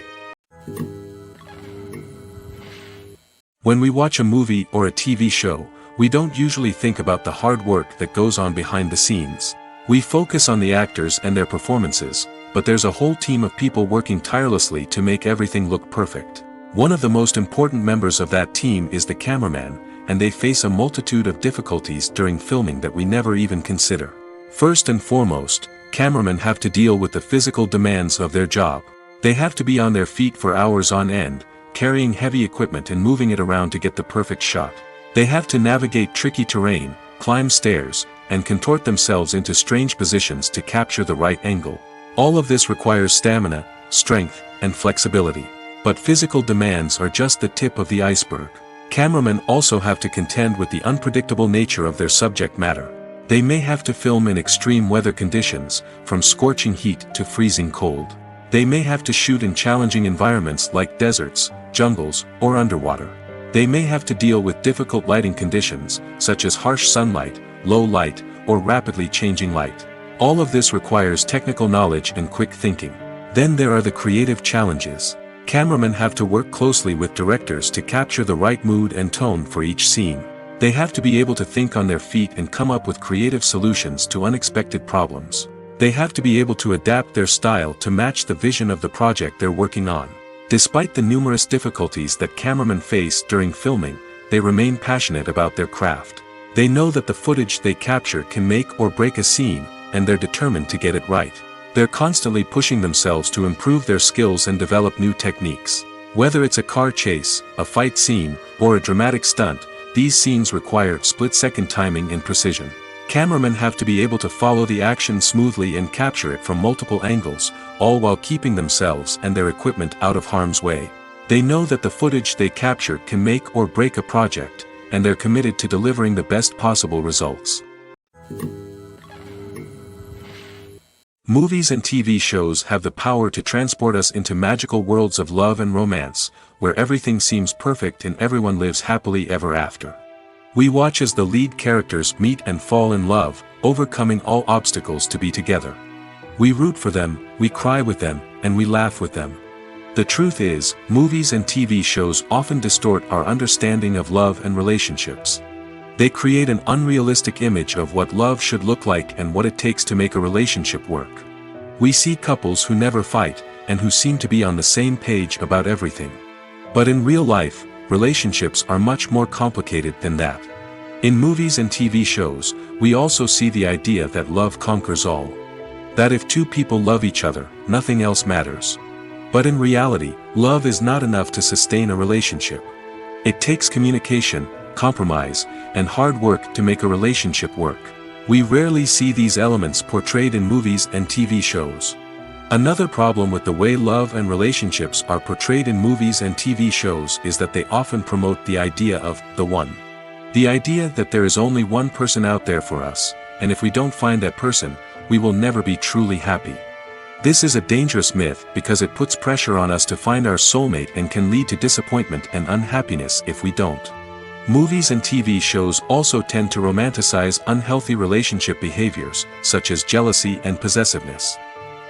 When we watch a movie or a TV show, we don't usually think about the hard work that goes on behind the scenes. We focus on the actors and their performances, but there's a whole team of people working tirelessly to make everything look perfect. One of the most important members of that team is the cameraman, and they face a multitude of difficulties during filming that we never even consider. First and foremost, cameramen have to deal with the physical demands of their job. They have to be on their feet for hours on end, carrying heavy equipment and moving it around to get the perfect shot. They have to navigate tricky terrain, climb stairs, and contort themselves into strange positions to capture the right angle. All of this requires stamina, strength, and flexibility. But physical demands are just the tip of the iceberg. Cameramen also have to contend with the unpredictable nature of their subject matter. They may have to film in extreme weather conditions, from scorching heat to freezing cold. They may have to shoot in challenging environments like deserts, jungles, or underwater. They may have to deal with difficult lighting conditions, such as harsh sunlight, low light, or rapidly changing light. All of this requires technical knowledge and quick thinking. Then there are the creative challenges. Cameramen have to work closely with directors to capture the right mood and tone for each scene. They have to be able to think on their feet and come up with creative solutions to unexpected problems. They have to be able to adapt their style to match the vision of the project they're working on. Despite the numerous difficulties that cameramen face during filming, they remain passionate about their craft. They know that the footage they capture can make or break a scene, and they're determined to get it right. They're constantly pushing themselves to improve their skills and develop new techniques. Whether it's a car chase, a fight scene, or a dramatic stunt, these scenes require split-second timing and precision. Cameramen have to be able to follow the action smoothly and capture it from multiple angles, all while keeping themselves and their equipment out of harm's way. They know that the footage they capture can make or break a project, and they're committed to delivering the best possible results. Movies and TV shows have the power to transport us into magical worlds of love and romance, where everything seems perfect and everyone lives happily ever after. We watch as the lead characters meet and fall in love, overcoming all obstacles to be together. We root for them, we cry with them, and we laugh with them. The truth is, movies and TV shows often distort our understanding of love and relationships. They create an unrealistic image of what love should look like and what it takes to make a relationship work. We see couples who never fight, and who seem to be on the same page about everything. But in real life, relationships are much more complicated than that. In movies and TV shows, we also see the idea that love conquers all. That if two people love each other, nothing else matters. But in reality, love is not enough to sustain a relationship. It takes communication, compromise, and hard work to make a relationship work. We rarely see these elements portrayed in movies and TV shows. Another problem with the way love and relationships are portrayed in movies and TV shows is that they often promote the idea of the one. The idea that there is only one person out there for us, and if we don't find that person, we will never be truly happy. This is a dangerous myth because it puts pressure on us to find our soulmate and can lead to disappointment and unhappiness if we don't. Movies and TV shows also tend to romanticize unhealthy relationship behaviors, such as jealousy and possessiveness.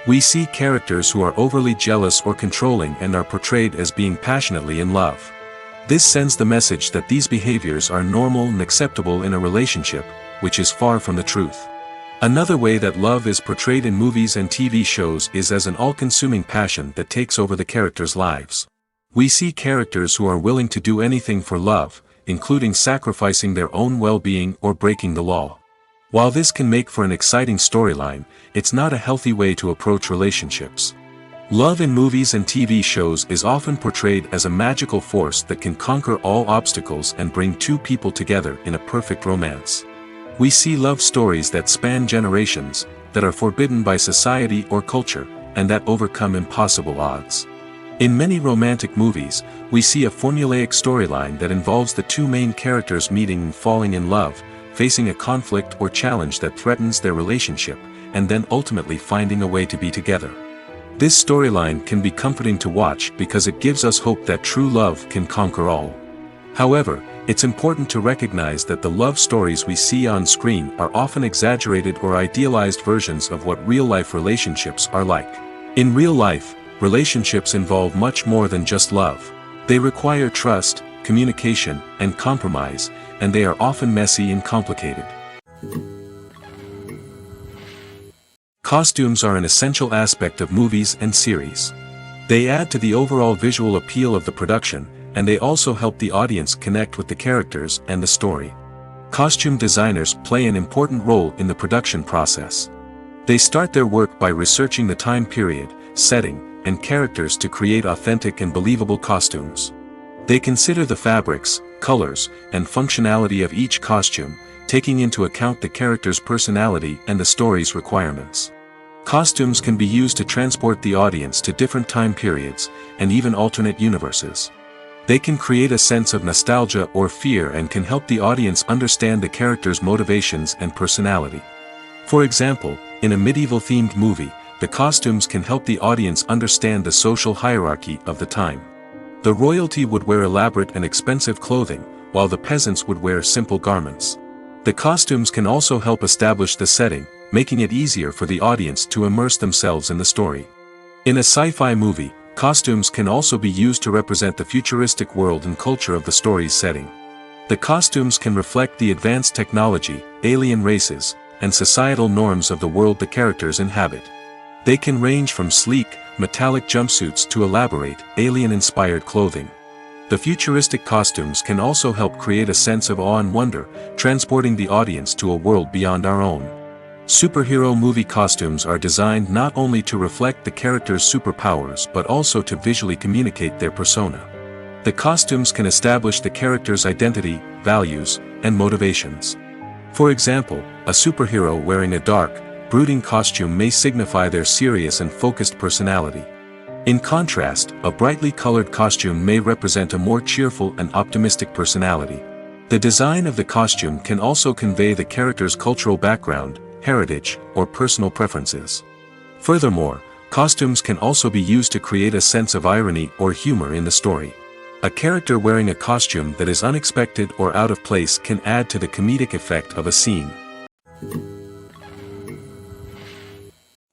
We see characters who are overly jealous or controlling and are portrayed as being passionately in love. This sends the message that these behaviors are normal and acceptable in a relationship, which is far from the truth. Another way that love is portrayed in movies and TV shows is as an all-consuming passion that takes over the characters' lives. We see characters who are willing to do anything for love, including sacrificing their own well-being or breaking the law. While this can make for an exciting storyline, it's not a healthy way to approach relationships. Love in movies and TV shows is often portrayed as a magical force that can conquer all obstacles and bring two people together in a perfect romance. We see love stories that span generations, that are forbidden by society or culture, and that overcome impossible odds. In many romantic movies, we see a formulaic storyline that involves the two main characters meeting and falling in love, facing a conflict or challenge that threatens their relationship, and then ultimately finding a way to be together. This storyline can be comforting to watch because it gives us hope that true love can conquer all. However, it's important to recognize that the love stories we see on screen are often exaggerated or idealized versions of what real-life relationships are like. In real life, relationships involve much more than just love. They require trust, communication, and compromise, and they are often messy and complicated. Costumes are an essential aspect of movies and series. They add to the overall visual appeal of the production, and they also help the audience connect with the characters and the story. Costume designers play an important role in the production process. They start their work by researching the time period, setting, and characters to create authentic and believable costumes. They consider the fabrics, colors, and functionality of each costume, taking into account the character's personality and the story's requirements. Costumes can be used to transport the audience to different time periods, and even alternate universes. They can create a sense of nostalgia or fear and can help the audience understand the character's motivations and personality. For example, in a medieval-themed movie, the costumes can help the audience understand the social hierarchy of the time. The royalty would wear elaborate and expensive clothing, while the peasants would wear simple garments. The costumes can also help establish the setting, making it easier for the audience to immerse themselves in the story. In a sci-fi movie, costumes can also be used to represent the futuristic world and culture of the story's setting. The costumes can reflect the advanced technology, alien races, and societal norms of the world the characters inhabit. They can range from sleek, metallic jumpsuits to elaborate, alien-inspired clothing. The futuristic costumes can also help create a sense of awe and wonder, transporting the audience to a world beyond our own. Superhero movie costumes are designed not only to reflect the character's superpowers but also to visually communicate their persona. The costumes can establish the character's identity, values, and motivations. For example, a superhero wearing a dark, brooding costume may signify their serious and focused personality. In contrast, a brightly colored costume may represent a more cheerful and optimistic personality. The design of the costume can also convey the character's cultural background, heritage, or personal preferences. Furthermore, costumes can also be used to create a sense of irony or humor in the story. A character wearing a costume that is unexpected or out of place can add to the comedic effect of a scene.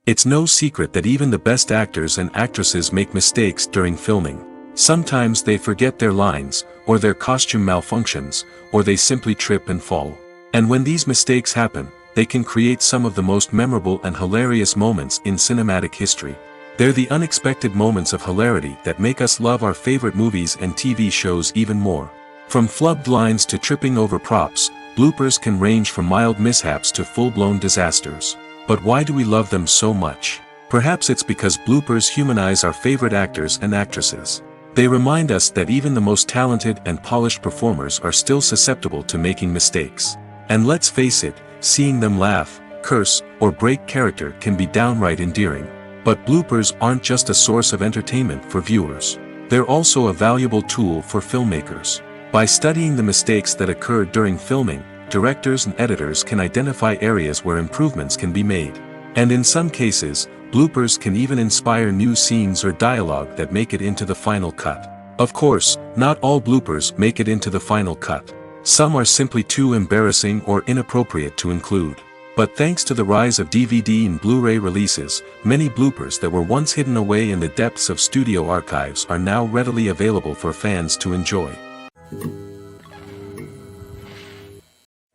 It's no secret that even the best actors and actresses make mistakes during filming. Sometimes they forget their lines, or their costume malfunctions, or they simply trip and fall. And when these mistakes happen, they can create some of the most memorable and hilarious moments in cinematic history. They're the unexpected moments of hilarity that make us love our favorite movies and TV shows even more. From flubbed lines to tripping over props, bloopers can range from mild mishaps to full-blown disasters. But why do we love them so much? Perhaps it's because bloopers humanize our favorite actors and actresses. They remind us that even the most talented and polished performers are still susceptible to making mistakes. And let's face it, seeing them laugh, curse, or break character can be downright endearing. But bloopers aren't just a source of entertainment for viewers. They're also a valuable tool for filmmakers. By studying the mistakes that occurred during filming, directors and editors can identify areas where improvements can be made. And in some cases, bloopers can even inspire new scenes or dialogue that make it into the final cut. Of course, not all bloopers make it into the final cut. Some are simply too embarrassing or inappropriate to include. But thanks to the rise of DVD and Blu-ray releases, many bloopers that were once hidden away in the depths of studio archives are now readily available for fans to enjoy.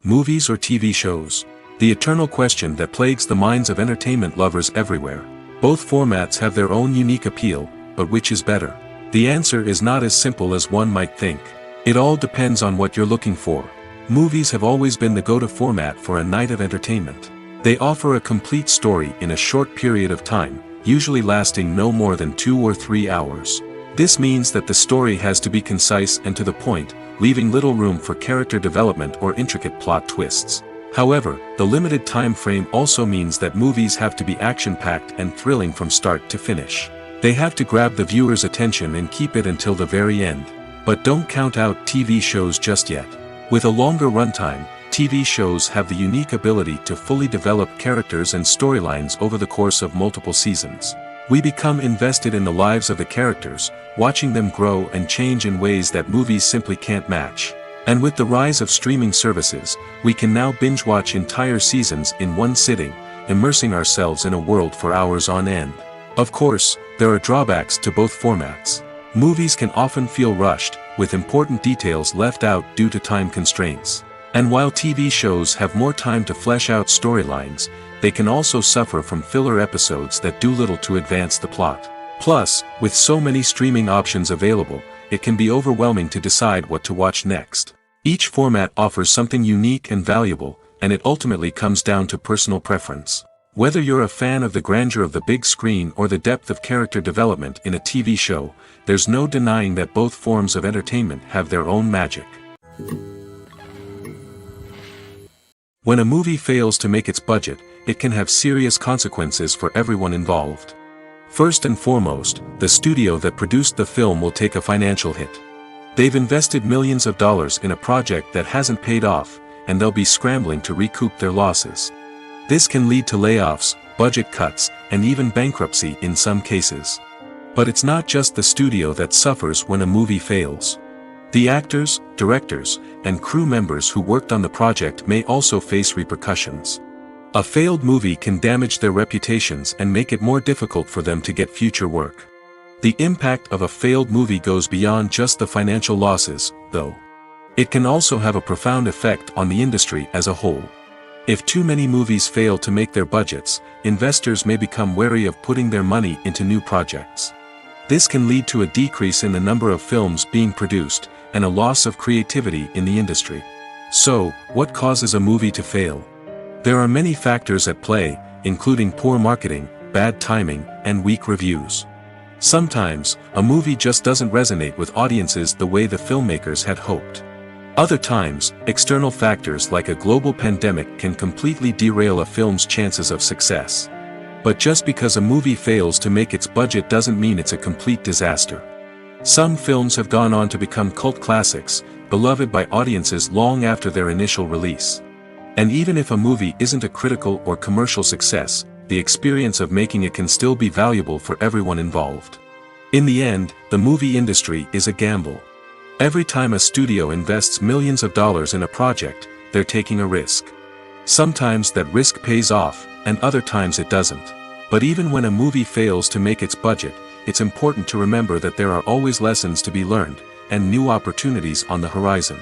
Movies or TV shows? The eternal question that plagues the minds of entertainment lovers everywhere. Both formats have their own unique appeal, but which is better? The answer is not as simple as one might think. It all depends on what you're looking for. Movies have always been the go-to format for a night of entertainment. They offer a complete story in a short period of time, usually lasting no more than 2 or 3 hours. This means that the story has to be concise and to the point, leaving little room for character development or intricate plot twists. However, the limited time frame also means that movies have to be action-packed and thrilling from start to finish. They have to grab the viewer's attention and keep it until the very end. But don't count out TV shows just yet. With a longer runtime, TV shows have the unique ability to fully develop characters and storylines over the course of multiple seasons. We become invested in the lives of the characters, watching them grow and change in ways that movies simply can't match. And with the rise of streaming services, we can now binge-watch entire seasons in one sitting, immersing ourselves in a world for hours on end. Of course, there are drawbacks to both formats. Movies can often feel rushed, with important details left out due to time constraints. And while TV shows have more time to flesh out storylines, they can also suffer from filler episodes that do little to advance the plot. Plus, with so many streaming options available, it can be overwhelming to decide what to watch next. Each format offers something unique and valuable, and it ultimately comes down to personal preference. Whether you're a fan of the grandeur of the big screen or the depth of character development in a TV show, there's no denying that both forms of entertainment have their own magic. When a movie fails to make its budget, it can have serious consequences for everyone involved. First and foremost, the studio that produced the film will take a financial hit. They've invested millions of dollars in a project that hasn't paid off, and they'll be scrambling to recoup their losses. This can lead to layoffs, budget cuts, and even bankruptcy in some cases. But it's not just the studio that suffers when a movie fails. The actors, directors, and crew members who worked on the project may also face repercussions. A failed movie can damage their reputations and make it more difficult for them to get future work. The impact of a failed movie goes beyond just the financial losses, though. It can also have a profound effect on the industry as a whole. If too many movies fail to make their budgets, investors may become wary of putting their money into new projects. This can lead to a decrease in the number of films being produced, and a loss of creativity in the industry. So, what causes a movie to fail? There are many factors at play, including poor marketing, bad timing, and weak reviews. Sometimes, a movie just doesn't resonate with audiences the way the filmmakers had hoped. Other times, external factors like a global pandemic can completely derail a film's chances of success. But just because a movie fails to make its budget doesn't mean it's a complete disaster. Some films have gone on to become cult classics, beloved by audiences long after their initial release. And even if a movie isn't a critical or commercial success, the experience of making it can still be valuable for everyone involved. In the end, the movie industry is a gamble. Every time a studio invests millions of dollars in a project, they're taking a risk. Sometimes that risk pays off, and other times it doesn't. But even when a movie fails to make its budget, it's important to remember that there are always lessons to be learned, and new opportunities on the horizon.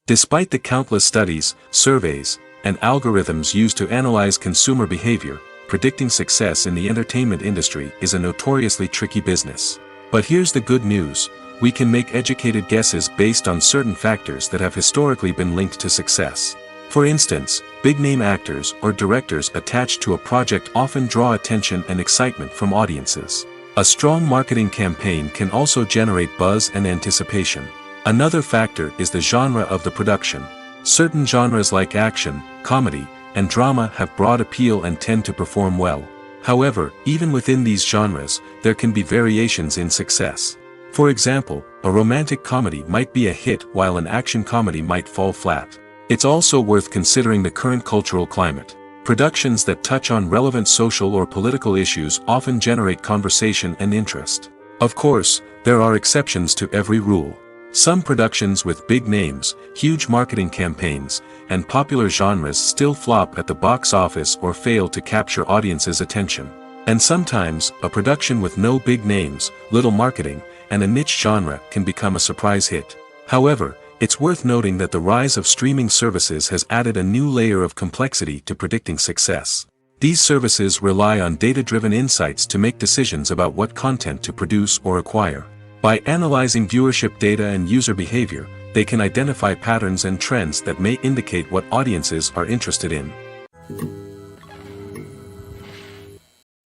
Despite the countless studies, surveys, and algorithms used to analyze consumer behavior, predicting success in the entertainment industry is a notoriously tricky business. But here's the good news: we can make educated guesses based on certain factors that have historically been linked to success. For instance, big-name actors or directors attached to a project often draw attention and excitement from audiences. A strong marketing campaign can also generate buzz and anticipation. Another factor is the genre of the production. Certain genres like action, comedy, and drama have broad appeal and tend to perform well. However, even within these genres, there can be variations in success. For example, a romantic comedy might be a hit while an action comedy might fall flat. It's also worth considering the current cultural climate. Productions that touch on relevant social or political issues often generate conversation and interest. Of course, there are exceptions to every rule. Some productions with big names, huge marketing campaigns, and popular genres still flop at the box office or fail to capture audiences' attention. And sometimes, a production with no big names, little marketing, and a niche genre can become a surprise hit. However, it's worth noting that the rise of streaming services has added a new layer of complexity to predicting success. These services rely on data-driven insights to make decisions about what content to produce or acquire. By analyzing viewership data and user behavior, they can identify patterns and trends that may indicate what audiences are interested in.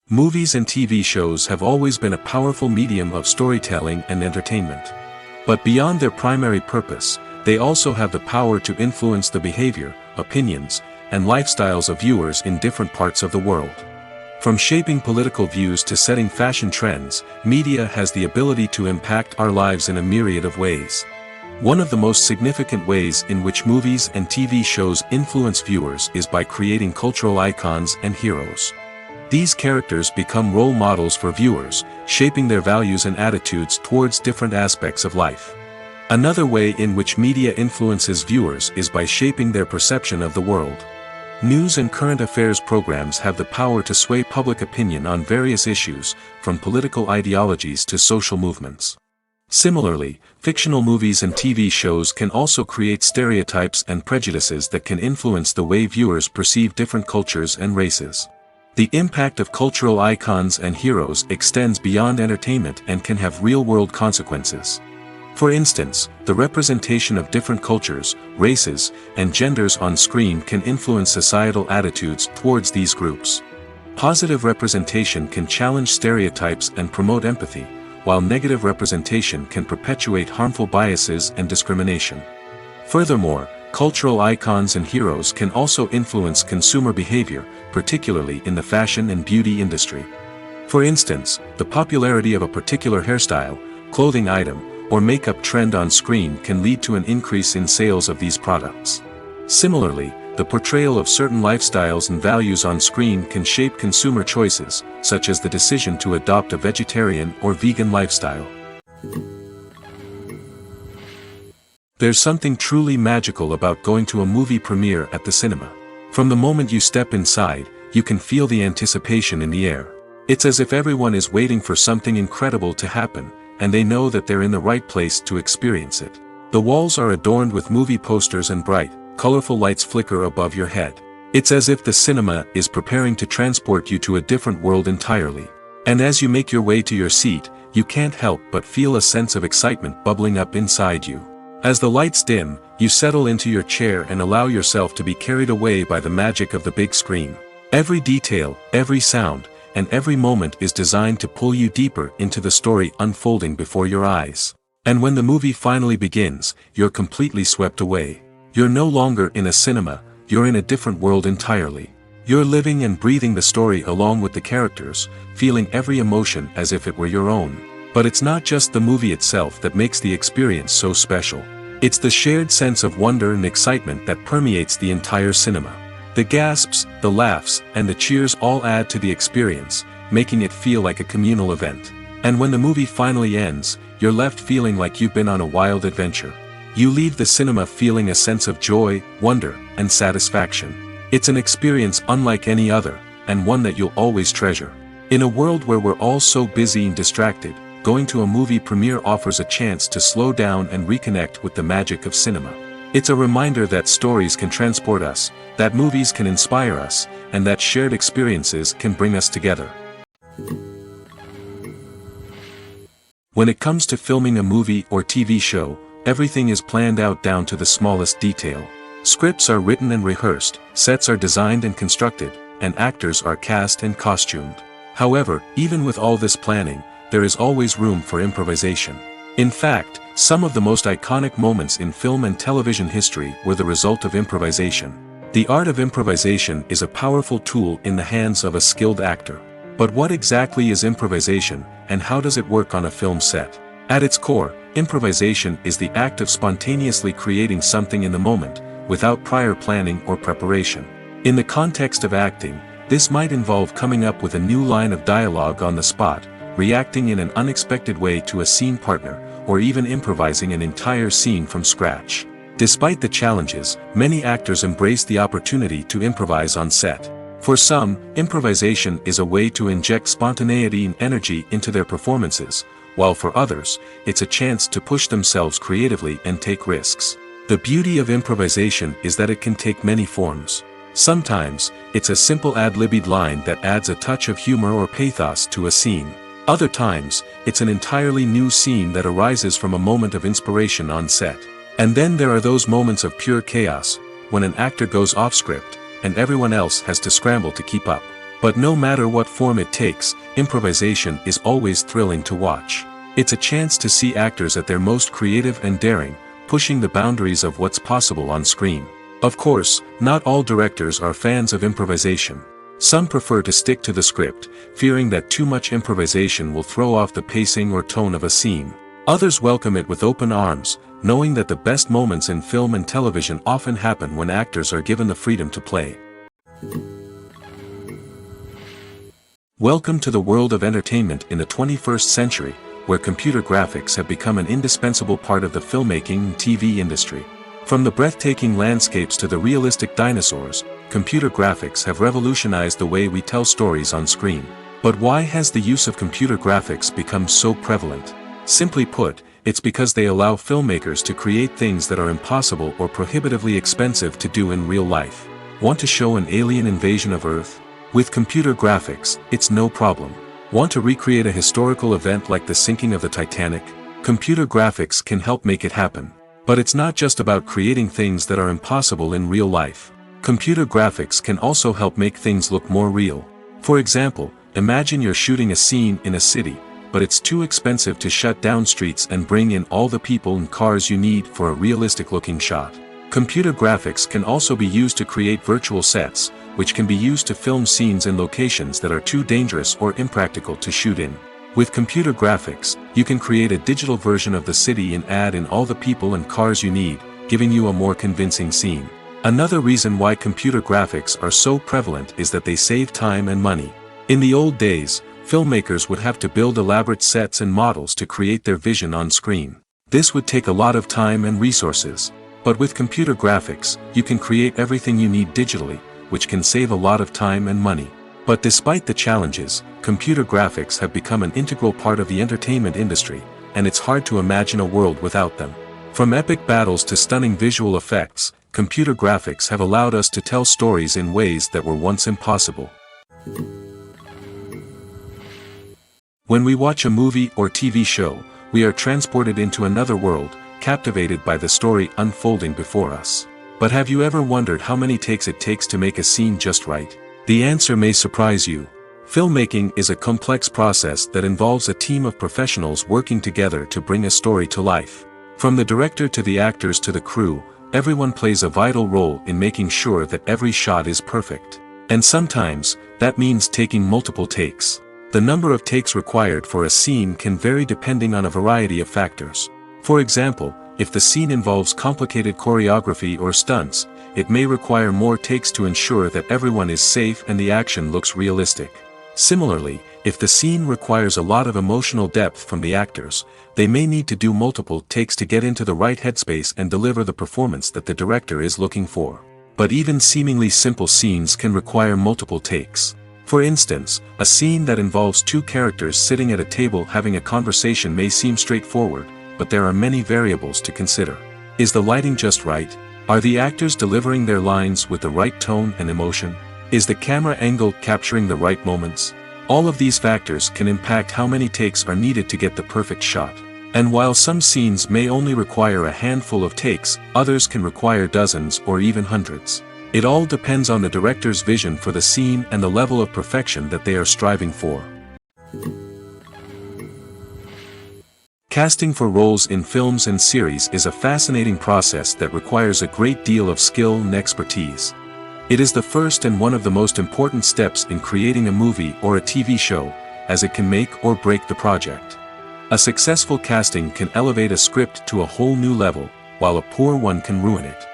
Movies and TV shows have always been a powerful medium of storytelling and entertainment. But beyond their primary purpose, they also have the power to influence the behavior, opinions, and lifestyles of viewers in different parts of the world. From shaping political views to setting fashion trends, media has the ability to impact our lives in a myriad of ways. One of the most significant ways in which movies and TV shows influence viewers is by creating cultural icons and heroes. These characters become role models for viewers, shaping their values and attitudes towards different aspects of life. Another way in which media influences viewers is by shaping their perception of the world. News and current affairs programs have the power to sway public opinion on various issues, from political ideologies to social movements. Similarly, fictional movies and TV shows can also create stereotypes and prejudices that can influence the way viewers perceive different cultures and races. The impact of cultural icons and heroes extends beyond entertainment and can have real-world consequences. For instance, the representation of different cultures, races, and genders on screen can influence societal attitudes towards these groups. Positive representation can challenge stereotypes and promote empathy, while negative representation can perpetuate harmful biases and discrimination. Furthermore, cultural icons and heroes can also influence consumer behavior, particularly in the fashion and beauty industry. For instance, the popularity of a particular hairstyle, clothing item, or makeup trend on screen can lead to an increase in sales of these products. Similarly, the portrayal of certain lifestyles and values on screen can shape consumer choices, such as the decision to adopt a vegetarian or vegan lifestyle. There's something truly magical about going to a movie premiere at the cinema. From the moment you step inside, you can feel the anticipation in the air. It's as if everyone is waiting for something incredible to happen, and they know that they're in the right place to experience it. The walls are adorned with movie posters and bright, colorful lights flicker above your head. It's as if the cinema is preparing to transport you to a different world entirely. And as you make your way to your seat, you can't help but feel a sense of excitement bubbling up inside you. As the lights dim, you settle into your chair and allow yourself to be carried away by the magic of the big screen. Every detail, every sound, and every moment is designed to pull you deeper into the story unfolding before your eyes. And when the movie finally begins, you're completely swept away. You're no longer in a cinema, you're in a different world entirely. You're living and breathing the story along with the characters, feeling every emotion as if it were your own. But it's not just the movie itself that makes the experience so special. It's the shared sense of wonder and excitement that permeates the entire cinema. The gasps, the laughs, and the cheers all add to the experience, making it feel like a communal event. And when the movie finally ends, you're left feeling like you've been on a wild adventure. You leave the cinema feeling a sense of joy, wonder, and satisfaction. It's an experience unlike any other, and one that you'll always treasure. In a world where we're all so busy and distracted, going to a movie premiere offers a chance to slow down and reconnect with the magic of cinema. It's a reminder that stories can transport us, that movies can inspire us, and that shared experiences can bring us together. When it comes to filming a movie or TV show, everything is planned out down to the smallest detail. Scripts are written and rehearsed, sets are designed and constructed, and actors are cast and costumed. However, even with all this planning, there is always room for improvisation. In fact, some of the most iconic moments in film and television history were the result of improvisation. The art of improvisation is a powerful tool in the hands of a skilled actor. But what exactly is improvisation, and how does it work on a film set? At its core, improvisation is the act of spontaneously creating something in the moment, without prior planning or preparation. In the context of acting, this might involve coming up with a new line of dialogue on the spot, reacting in an unexpected way to a scene partner, or even improvising an entire scene from scratch. Despite the challenges, many actors embrace the opportunity to improvise on set. For some, improvisation is a way to inject spontaneity and energy into their performances, while for others, it's a chance to push themselves creatively and take risks. The beauty of improvisation is that it can take many forms. Sometimes, it's a simple ad-libbed line that adds a touch of humor or pathos to a scene. Other times, it's an entirely new scene that arises from a moment of inspiration on set. And then there are those moments of pure chaos, when an actor goes off script, and everyone else has to scramble to keep up. But no matter what form it takes, improvisation is always thrilling to watch. It's a chance to see actors at their most creative and daring, pushing the boundaries of what's possible on screen. Of course, not all directors are fans of improvisation. Some prefer to stick to the script, fearing that too much improvisation will throw off the pacing or tone of a scene. Others welcome it with open arms, knowing that the best moments in film and television often happen when actors are given the freedom to play. Welcome to the world of entertainment in the 21st century, where computer graphics have become an indispensable part of the filmmaking and TV industry. From the breathtaking landscapes to the realistic dinosaurs, computer graphics have revolutionized the way we tell stories on screen. But why has the use of computer graphics become so prevalent? Simply put, it's because they allow filmmakers to create things that are impossible or prohibitively expensive to do in real life. Want to show an alien invasion of Earth? With computer graphics, it's no problem. Want to recreate a historical event like the sinking of the Titanic? Computer graphics can help make it happen. But it's not just about creating things that are impossible in real life. Computer graphics can also help make things look more real. For example, imagine you're shooting a scene in a city, but it's too expensive to shut down streets and bring in all the people and cars you need for a realistic-looking shot. Computer graphics can also be used to create virtual sets, which can be used to film scenes in locations that are too dangerous or impractical to shoot in. With computer graphics, you can create a digital version of the city and add in all the people and cars you need, giving you a more convincing scene. Another reason why computer graphics are so prevalent is that they save time and money. In the old days, filmmakers would have to build elaborate sets and models to create their vision on screen. This would take a lot of time and resources. But with computer graphics, you can create everything you need digitally, which can save a lot of time and money. But despite the challenges, computer graphics have become an integral part of the entertainment industry, and it's hard to imagine a world without them. From epic battles to stunning visual effects, computer graphics have allowed us to tell stories in ways that were once impossible. When we watch a movie or TV show, we are transported into another world, captivated by the story unfolding before us. But have you ever wondered how many takes it takes to make a scene just right? The answer may surprise you. Filmmaking is a complex process that involves a team of professionals working together to bring a story to life. From the director to the actors to the crew, everyone plays a vital role in making sure that every shot is perfect. And sometimes, that means taking multiple takes. The number of takes required for a scene can vary depending on a variety of factors. For example, if the scene involves complicated choreography or stunts, it may require more takes to ensure that everyone is safe and the action looks realistic. Similarly, if the scene requires a lot of emotional depth from the actors, they may need to do multiple takes to get into the right headspace and deliver the performance that the director is looking for. But even seemingly simple scenes can require multiple takes. For instance, a scene that involves two characters sitting at a table having a conversation may seem straightforward, but there are many variables to consider. Is the lighting just right? Are the actors delivering their lines with the right tone and emotion? Is the camera angle capturing the right moments? All of these factors can impact how many takes are needed to get the perfect shot. And while some scenes may only require a handful of takes, others can require dozens or even hundreds. It all depends on the director's vision for the scene and the level of perfection that they are striving for. Casting for roles in films and series is a fascinating process that requires a great deal of skill and expertise. It is the first and one of the most important steps in creating a movie or a TV show, as it can make or break the project. A successful casting can elevate a script to a whole new level, while a poor one can ruin it.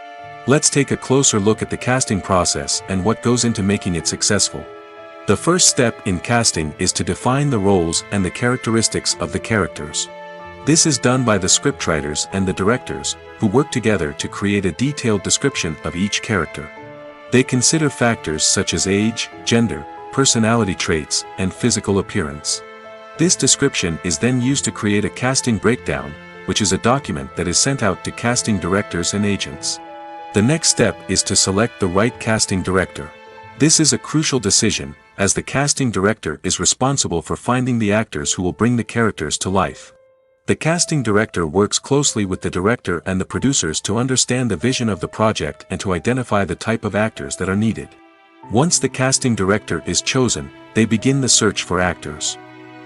Let's take a closer look at the casting process and what goes into making it successful. The first step in casting is to define the roles and the characteristics of the characters. This is done by the scriptwriters and the directors, who work together to create a detailed description of each character. They consider factors such as age, gender, personality traits, and physical appearance. This description is then used to create a casting breakdown, which is a document that is sent out to casting directors and agents. The next step is to select the right casting director. This is a crucial decision, as the casting director is responsible for finding the actors who will bring the characters to life. The casting director works closely with the director and the producers to understand the vision of the project and to identify the type of actors that are needed. Once the casting director is chosen, they begin the search for actors.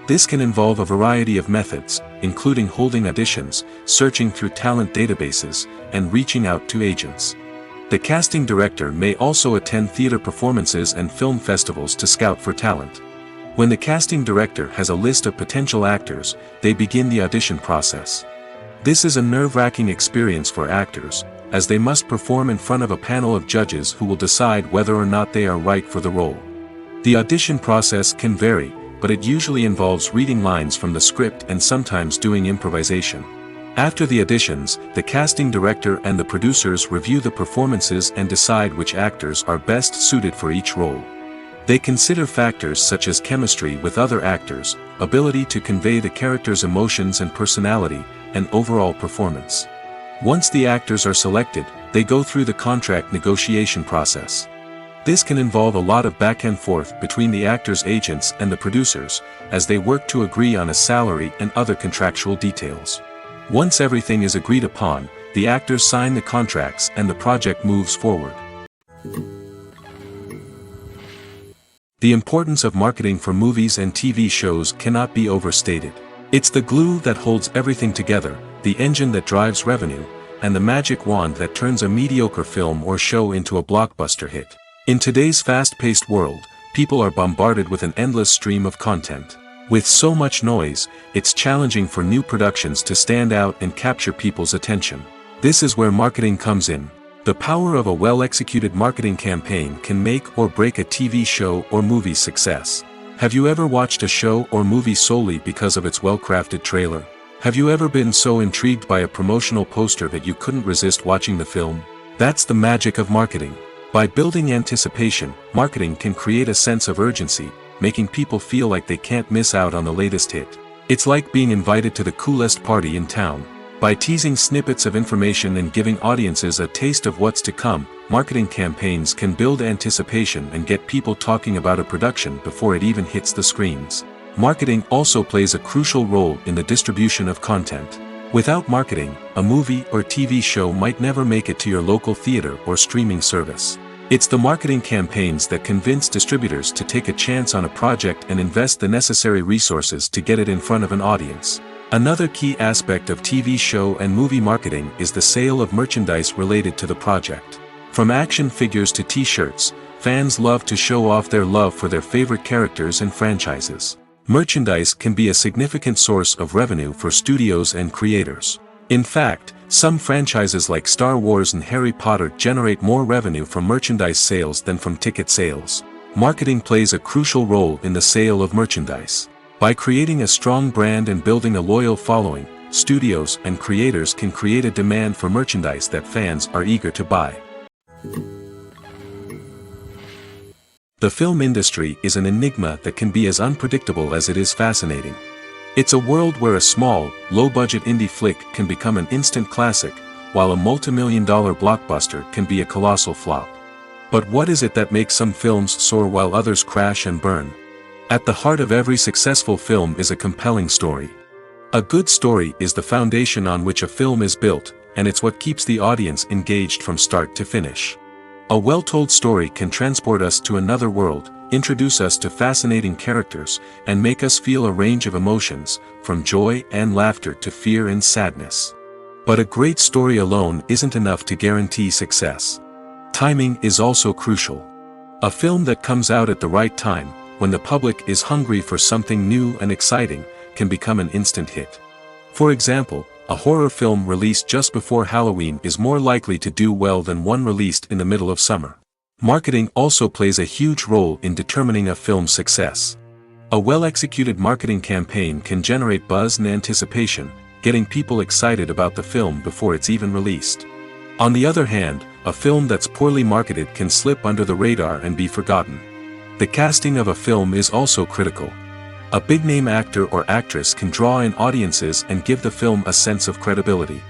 This can involve a variety of methods, including holding auditions, searching through talent databases, and reaching out to agents. The casting director may also attend theater performances and film festivals to scout for talent. When the casting director has a list of potential actors, they begin the audition process. This is a nerve-wracking experience for actors, as they must perform in front of a panel of judges who will decide whether or not they are right for the role. The audition process can vary, but it usually involves reading lines from the script and sometimes doing improvisation. After the auditions, the casting director and the producers review the performances and decide which actors are best suited for each role. They consider factors such as chemistry with other actors, ability to convey the character's emotions and personality, and overall performance. Once the actors are selected, they go through the contract negotiation process. This can involve a lot of back and forth between the actors' agents and the producers, as they work to agree on a salary and other contractual details. Once everything is agreed upon, the actors sign the contracts and the project moves forward. The importance of marketing for movies and TV shows cannot be overstated. It's the glue that holds everything together, the engine that drives revenue, and the magic wand that turns a mediocre film or show into a blockbuster hit. In today's fast-paced world, people are bombarded with an endless stream of content. With so much noise, it's challenging for new productions to stand out and capture people's attention. This is where marketing comes in. The power of a well-executed marketing campaign can make or break a TV show or movie's success. Have you ever watched a show or movie solely because of its well-crafted trailer? Have you ever been so intrigued by a promotional poster that you couldn't resist watching the film? That's the magic of marketing. By building anticipation, marketing can create a sense of urgency, making people feel like they can't miss out on the latest hit. It's like being invited to the coolest party in town. By teasing snippets of information and giving audiences a taste of what's to come, marketing campaigns can build anticipation and get people talking about a production before it even hits the screens. Marketing also plays a crucial role in the distribution of content. Without marketing, a movie or TV show might never make it to your local theater or streaming service. It's the marketing campaigns that convince distributors to take a chance on a project and invest the necessary resources to get it in front of an audience. Another key aspect of TV show and movie marketing is the sale of merchandise related to the project. From action figures to t-shirts, fans love to show off their love for their favorite characters and franchises. Merchandise can be a significant source of revenue for studios and creators. In fact, some franchises like Star Wars and Harry Potter generate more revenue from merchandise sales than from ticket sales. Marketing plays a crucial role in the sale of merchandise. By creating a strong brand and building a loyal following, studios and creators can create a demand for merchandise that fans are eager to buy. The film industry is an enigma that can be as unpredictable as it is fascinating. It's a world where a small, low-budget indie flick can become an instant classic, while a multi-million-dollar blockbuster can be a colossal flop. But what is it that makes some films soar while others crash and burn? At the heart of every successful film is a compelling story. A good story is the foundation on which a film is built, and it's what keeps the audience engaged from start to finish. A well-told story can transport us to another world, introduce us to fascinating characters, and make us feel a range of emotions, from joy and laughter to fear and sadness. But a great story alone isn't enough to guarantee success. Timing is also crucial. A film that comes out at the right time, when the public is hungry for something new and exciting, can become an instant hit. For example, a horror film released just before Halloween is more likely to do well than one released in the middle of summer. Marketing also plays a huge role in determining a film's success. A well-executed marketing campaign can generate buzz and anticipation, getting people excited about the film before it's even released. On the other hand, a film that's poorly marketed can slip under the radar and be forgotten. The casting of a film is also critical. A big-name actor or actress can draw in audiences and give the film a sense of credibility.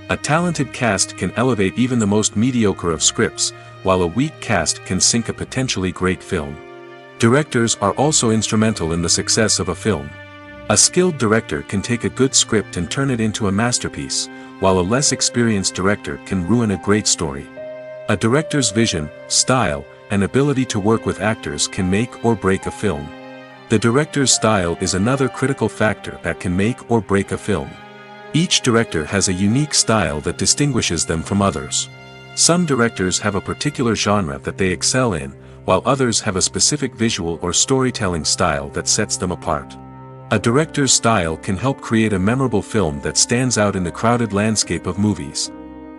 A talented cast can elevate even the most mediocre of scripts, while a weak cast can sink a potentially great film. Directors are also instrumental in the success of a film. A skilled director can take a good script and turn it into a masterpiece, while a less experienced director can ruin a great story. A director's vision, style, and ability to work with actors can make or break a film. The director's style is another critical factor that can make or break a film. Each director has a unique style that distinguishes them from others. Some directors have a particular genre that they excel in, while others have a specific visual or storytelling style that sets them apart. A director's style can help create a memorable film that stands out in the crowded landscape of movies.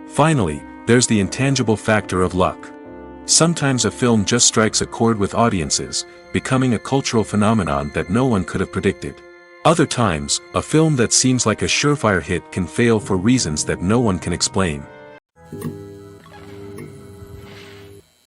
Finally, there's the intangible factor of luck. Sometimes a film just strikes a chord with audiences, becoming a cultural phenomenon that no one could have predicted. Other times, a film that seems like a surefire hit can fail for reasons that no one can explain.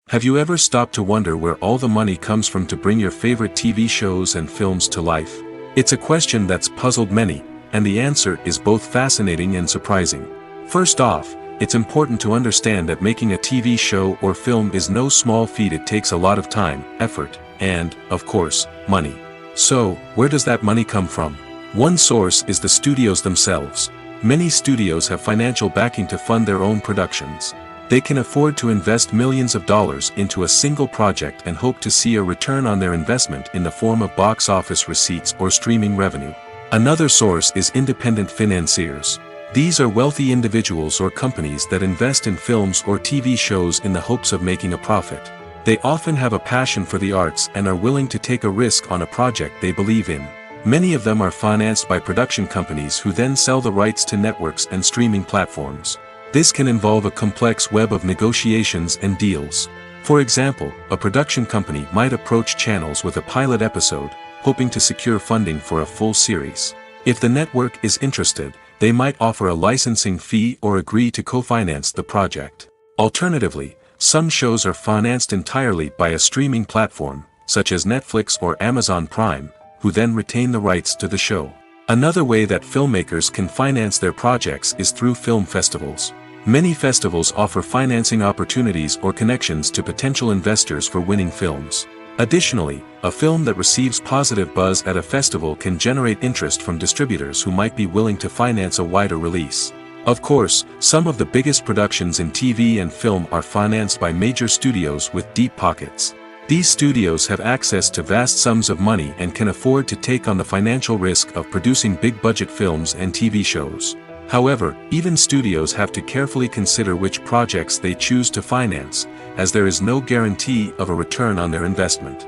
Have you ever stopped to wonder where all the money comes from to bring your favorite TV shows and films to life? It's a question that's puzzled many, and the answer is both fascinating and surprising. First off, it's important to understand that making a TV show or film is no small feat. It takes a lot of time, effort, and, of course, money. So, where does that money come from? One source is the studios themselves. Many studios have financial backing to fund their own productions. They can afford to invest millions of dollars into a single project and hope to see a return on their investment in the form of box office receipts or streaming revenue. Another source is independent financiers. These are wealthy individuals or companies that invest in films or TV shows in the hopes of making a profit. They often have a passion for the arts and are willing to take a risk on a project they believe in. Many of them are financed by production companies who then sell the rights to networks and streaming platforms. This can involve a complex web of negotiations and deals. For example, a production company might approach channels with a pilot episode, hoping to secure funding for a full series. If the network is interested, they might offer a licensing fee or agree to co-finance the project. Alternatively, some shows are financed entirely by a streaming platform, such as Netflix or Amazon Prime, who then retain the rights to the show. Another way that filmmakers can finance their projects is through film festivals. Many festivals offer financing opportunities or connections to potential investors for winning films. Additionally, a film that receives positive buzz at a festival can generate interest from distributors who might be willing to finance a wider release. Of course, some of the biggest productions in TV and film are financed by major studios with deep pockets. These studios have access to vast sums of money and can afford to take on the financial risk of producing big-budget films and TV shows. However, even studios have to carefully consider which projects they choose to finance, as there is no guarantee of a return on their investment.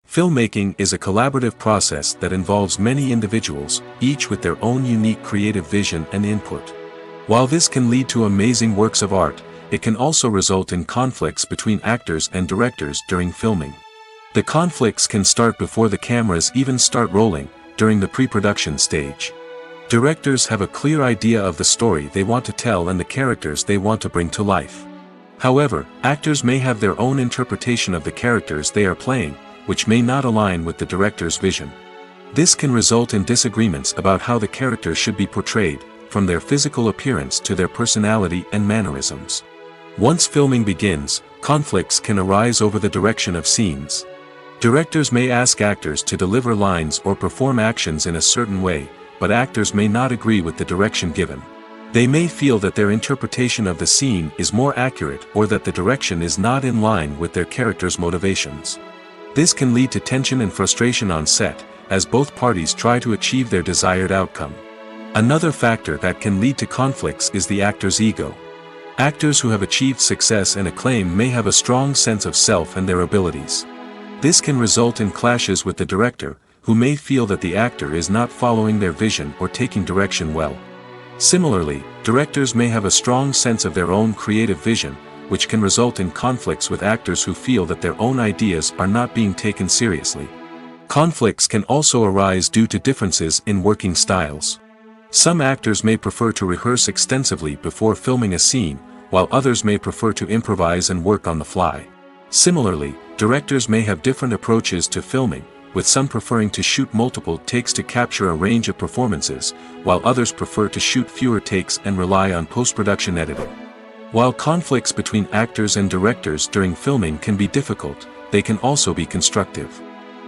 Filmmaking is a collaborative process that involves many individuals, each with their own unique creative vision and input. While this can lead to amazing works of art, it can also result in conflicts between actors and directors during filming. The conflicts can start before the cameras even start rolling, during the pre-production stage. Directors have a clear idea of the story they want to tell and the characters they want to bring to life. However, actors may have their own interpretation of the characters they are playing, which may not align with the director's vision. This can result in disagreements about how the characters should be portrayed, from their physical appearance to their personality and mannerisms. Once filming begins, conflicts can arise over the direction of scenes. Directors may ask actors to deliver lines or perform actions in a certain way, but actors may not agree with the direction given. They may feel that their interpretation of the scene is more accurate or that the direction is not in line with their character's motivations. This can lead to tension and frustration on set, as both parties try to achieve their desired outcome. Another factor that can lead to conflicts is the actor's ego. Actors who have achieved success and acclaim may have a strong sense of self and their abilities. This can result in clashes with the director, who may feel that the actor is not following their vision or taking direction well. Similarly, directors may have a strong sense of their own creative vision, which can result in conflicts with actors who feel that their own ideas are not being taken seriously. Conflicts can also arise due to differences in working styles. Some actors may prefer to rehearse extensively before filming a scene, while others may prefer to improvise and work on the fly. Similarly, directors may have different approaches to filming, with some preferring to shoot multiple takes to capture a range of performances, while others prefer to shoot fewer takes and rely on post-production editing. While conflicts between actors and directors during filming can be difficult, they can also be constructive.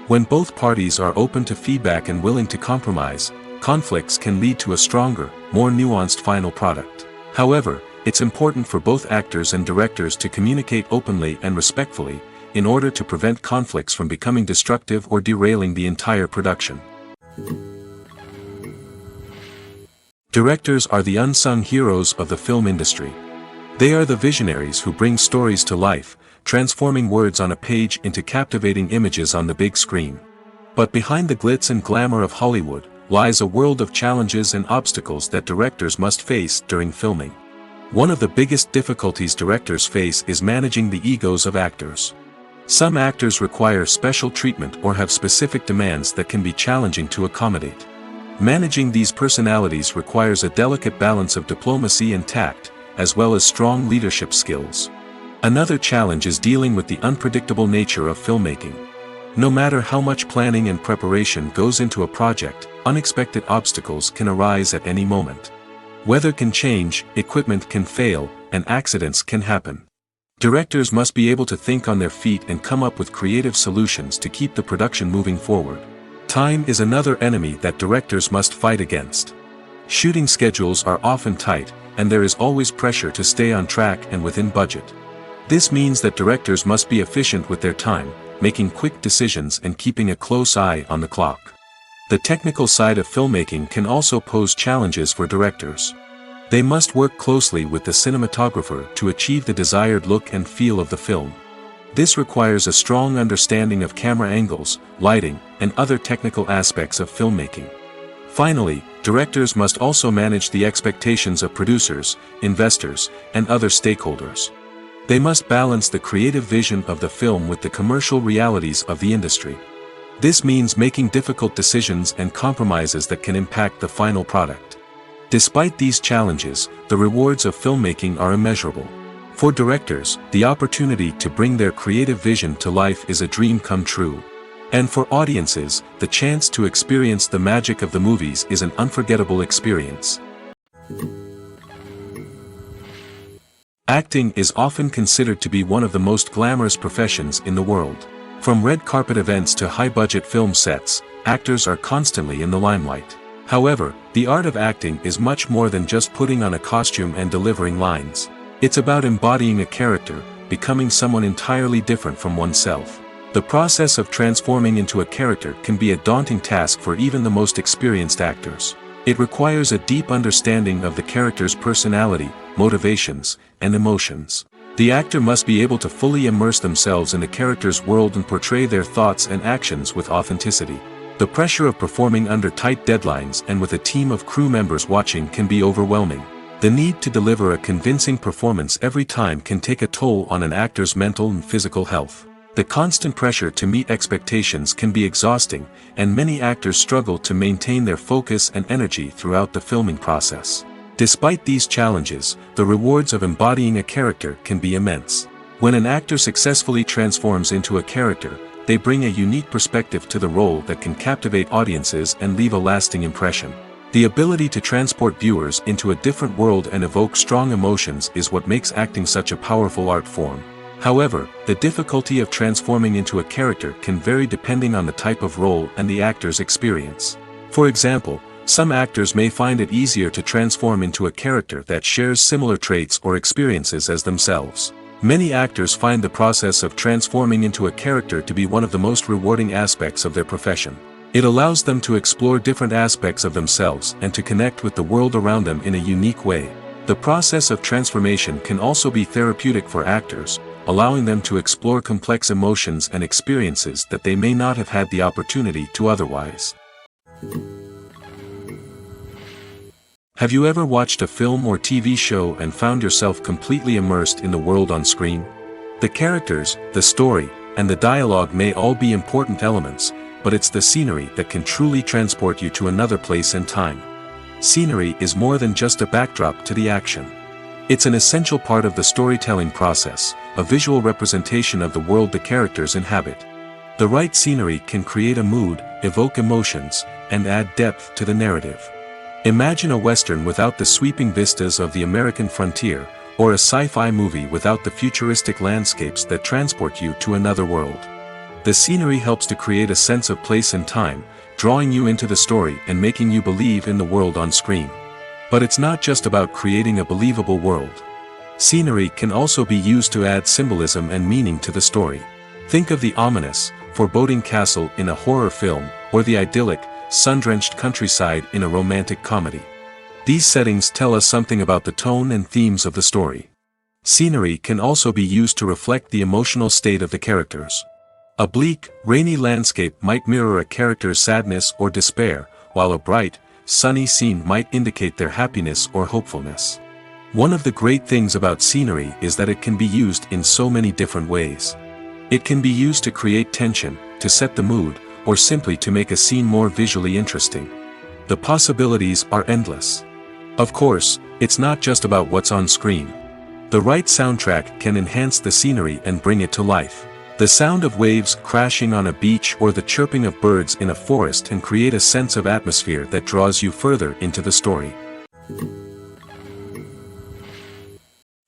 When both parties are open to feedback and willing to compromise, conflicts can lead to a stronger, more nuanced final product. However, it's important for both actors and directors to communicate openly and respectfully, in order to prevent conflicts from becoming destructive or derailing the entire production. Directors are the unsung heroes of the film industry. They are the visionaries who bring stories to life, transforming words on a page into captivating images on the big screen. But behind the glitz and glamour of Hollywood, lies a world of challenges and obstacles that directors must face during filming. One of the biggest difficulties directors face is managing the egos of actors. Some actors require special treatment or have specific demands that can be challenging to accommodate. Managing these personalities requires a delicate balance of diplomacy and tact, as well as strong leadership skills. Another challenge is dealing with the unpredictable nature of filmmaking. No matter how much planning and preparation goes into a project, unexpected obstacles can arise at any moment. Weather can change, equipment can fail, and accidents can happen. Directors must be able to think on their feet and come up with creative solutions to keep the production moving forward. Time is another enemy that directors must fight against. Shooting schedules are often tight, and there is always pressure to stay on track and within budget. This means that directors must be efficient with their time, making quick decisions and keeping a close eye on the clock. The technical side of filmmaking can also pose challenges for directors. They must work closely with the cinematographer to achieve the desired look and feel of the film. This requires a strong understanding of camera angles, lighting, and other technical aspects of filmmaking. Finally, directors must also manage the expectations of producers, investors, and other stakeholders. They must balance the creative vision of the film with the commercial realities of the industry. This means making difficult decisions and compromises that can impact the final product. Despite these challenges, the rewards of filmmaking are immeasurable. For directors, the opportunity to bring their creative vision to life is a dream come true. And for audiences, the chance to experience the magic of the movies is an unforgettable experience. Acting is often considered to be one of the most glamorous professions in the world. From red carpet events to high-budget film sets, actors are constantly in the limelight. However, the art of acting is much more than just putting on a costume and delivering lines. It's about embodying a character, becoming someone entirely different from oneself. The process of transforming into a character can be a daunting task for even the most experienced actors. It requires a deep understanding of the character's personality, motivations, and emotions. The actor must be able to fully immerse themselves in the character's world and portray their thoughts and actions with authenticity. The pressure of performing under tight deadlines and with a team of crew members watching can be overwhelming. The need to deliver a convincing performance every time can take a toll on an actor's mental and physical health. The constant pressure to meet expectations can be exhausting, and many actors struggle to maintain their focus and energy throughout the filming process. Despite these challenges, the rewards of embodying a character can be immense. When an actor successfully transforms into a character, they bring a unique perspective to the role that can captivate audiences and leave a lasting impression. The ability to transport viewers into a different world and evoke strong emotions is what makes acting such a powerful art form. However, the difficulty of transforming into a character can vary depending on the type of role and the actor's experience. For example, Some actors may find it easier to transform into a character that shares similar traits or experiences as themselves. Many actors find the process of transforming into a character to be one of the most rewarding aspects of their profession. It allows them to explore different aspects of themselves and to connect with the world around them in a unique way. The process of transformation can also be therapeutic for actors, allowing them to explore complex emotions and experiences that they may not have had the opportunity to otherwise. Have you ever watched a film or TV show and found yourself completely immersed in the world on screen? The characters, the story, and the dialogue may all be important elements, but it's the scenery that can truly transport you to another place and time. Scenery is more than just a backdrop to the action. It's an essential part of the storytelling process, a visual representation of the world the characters inhabit. The right scenery can create a mood, evoke emotions, and add depth to the narrative. Imagine a Western without the sweeping vistas of the American frontier, or a sci-fi movie without the futuristic landscapes that transport you to another world. The scenery helps to create a sense of place and time, drawing you into the story and making you believe in the world on screen. But it's not just about creating a believable world. Scenery can also be used to add symbolism and meaning to the story. Think of the ominous, foreboding castle in a horror film, or the idyllic, sun-drenched countryside in a romantic comedy. These settings tell us something about the tone and themes of the story. Scenery can also be used to reflect the emotional state of the characters. A bleak, rainy landscape might mirror a character's sadness or despair, while a bright, sunny scene might indicate their happiness or hopefulness. One of the great things about scenery is that it can be used in so many different ways. It can be used to create tension, to set the mood, or simply to make a scene more visually interesting. The possibilities are endless. Of course, it's not just about what's on screen. The right soundtrack can enhance the scenery and bring it to life. The sound of waves crashing on a beach or the chirping of birds in a forest can create a sense of atmosphere that draws you further into the story.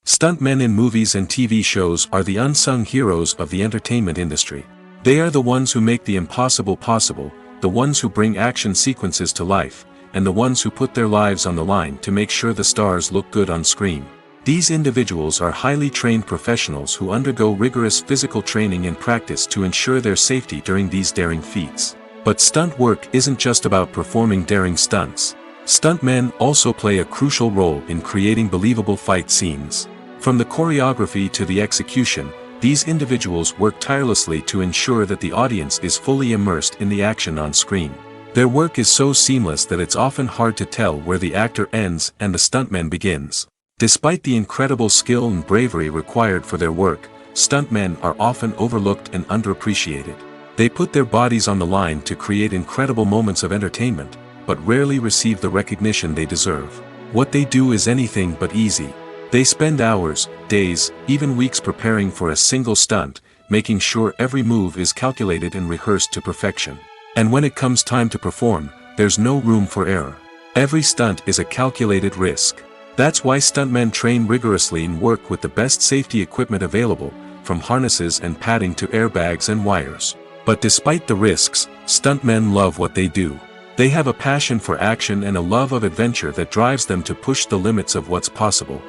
Stuntmen in movies and TV shows are the unsung heroes of the entertainment industry. They are the ones who make the impossible possible, the ones who bring action sequences to life, and the ones who put their lives on the line to make sure the stars look good on screen. These individuals are highly trained professionals who undergo rigorous physical training and practice to ensure their safety during these daring feats. But stunt work isn't just about performing daring stunts. Stuntmen also play a crucial role in creating believable fight scenes. From the choreography to the execution, these individuals work tirelessly to ensure that the audience is fully immersed in the action on screen. Their work is so seamless that it's often hard to tell where the actor ends and the stuntman begins. Despite the incredible skill and bravery required for their work, stuntmen are often overlooked and underappreciated. They put their bodies on the line to create incredible moments of entertainment, but rarely receive the recognition they deserve. What they do is anything but easy. They spend hours, days, even weeks preparing for a single stunt, making sure every move is calculated and rehearsed to perfection. And when it comes time to perform, there's no room for error. Every stunt is a calculated risk. That's why stuntmen train rigorously and work with the best safety equipment available, from harnesses and padding to airbags and wires. But despite the risks, stuntmen love what they do. They have a passion for action and a love of adventure that drives them to push the limits of what's possible.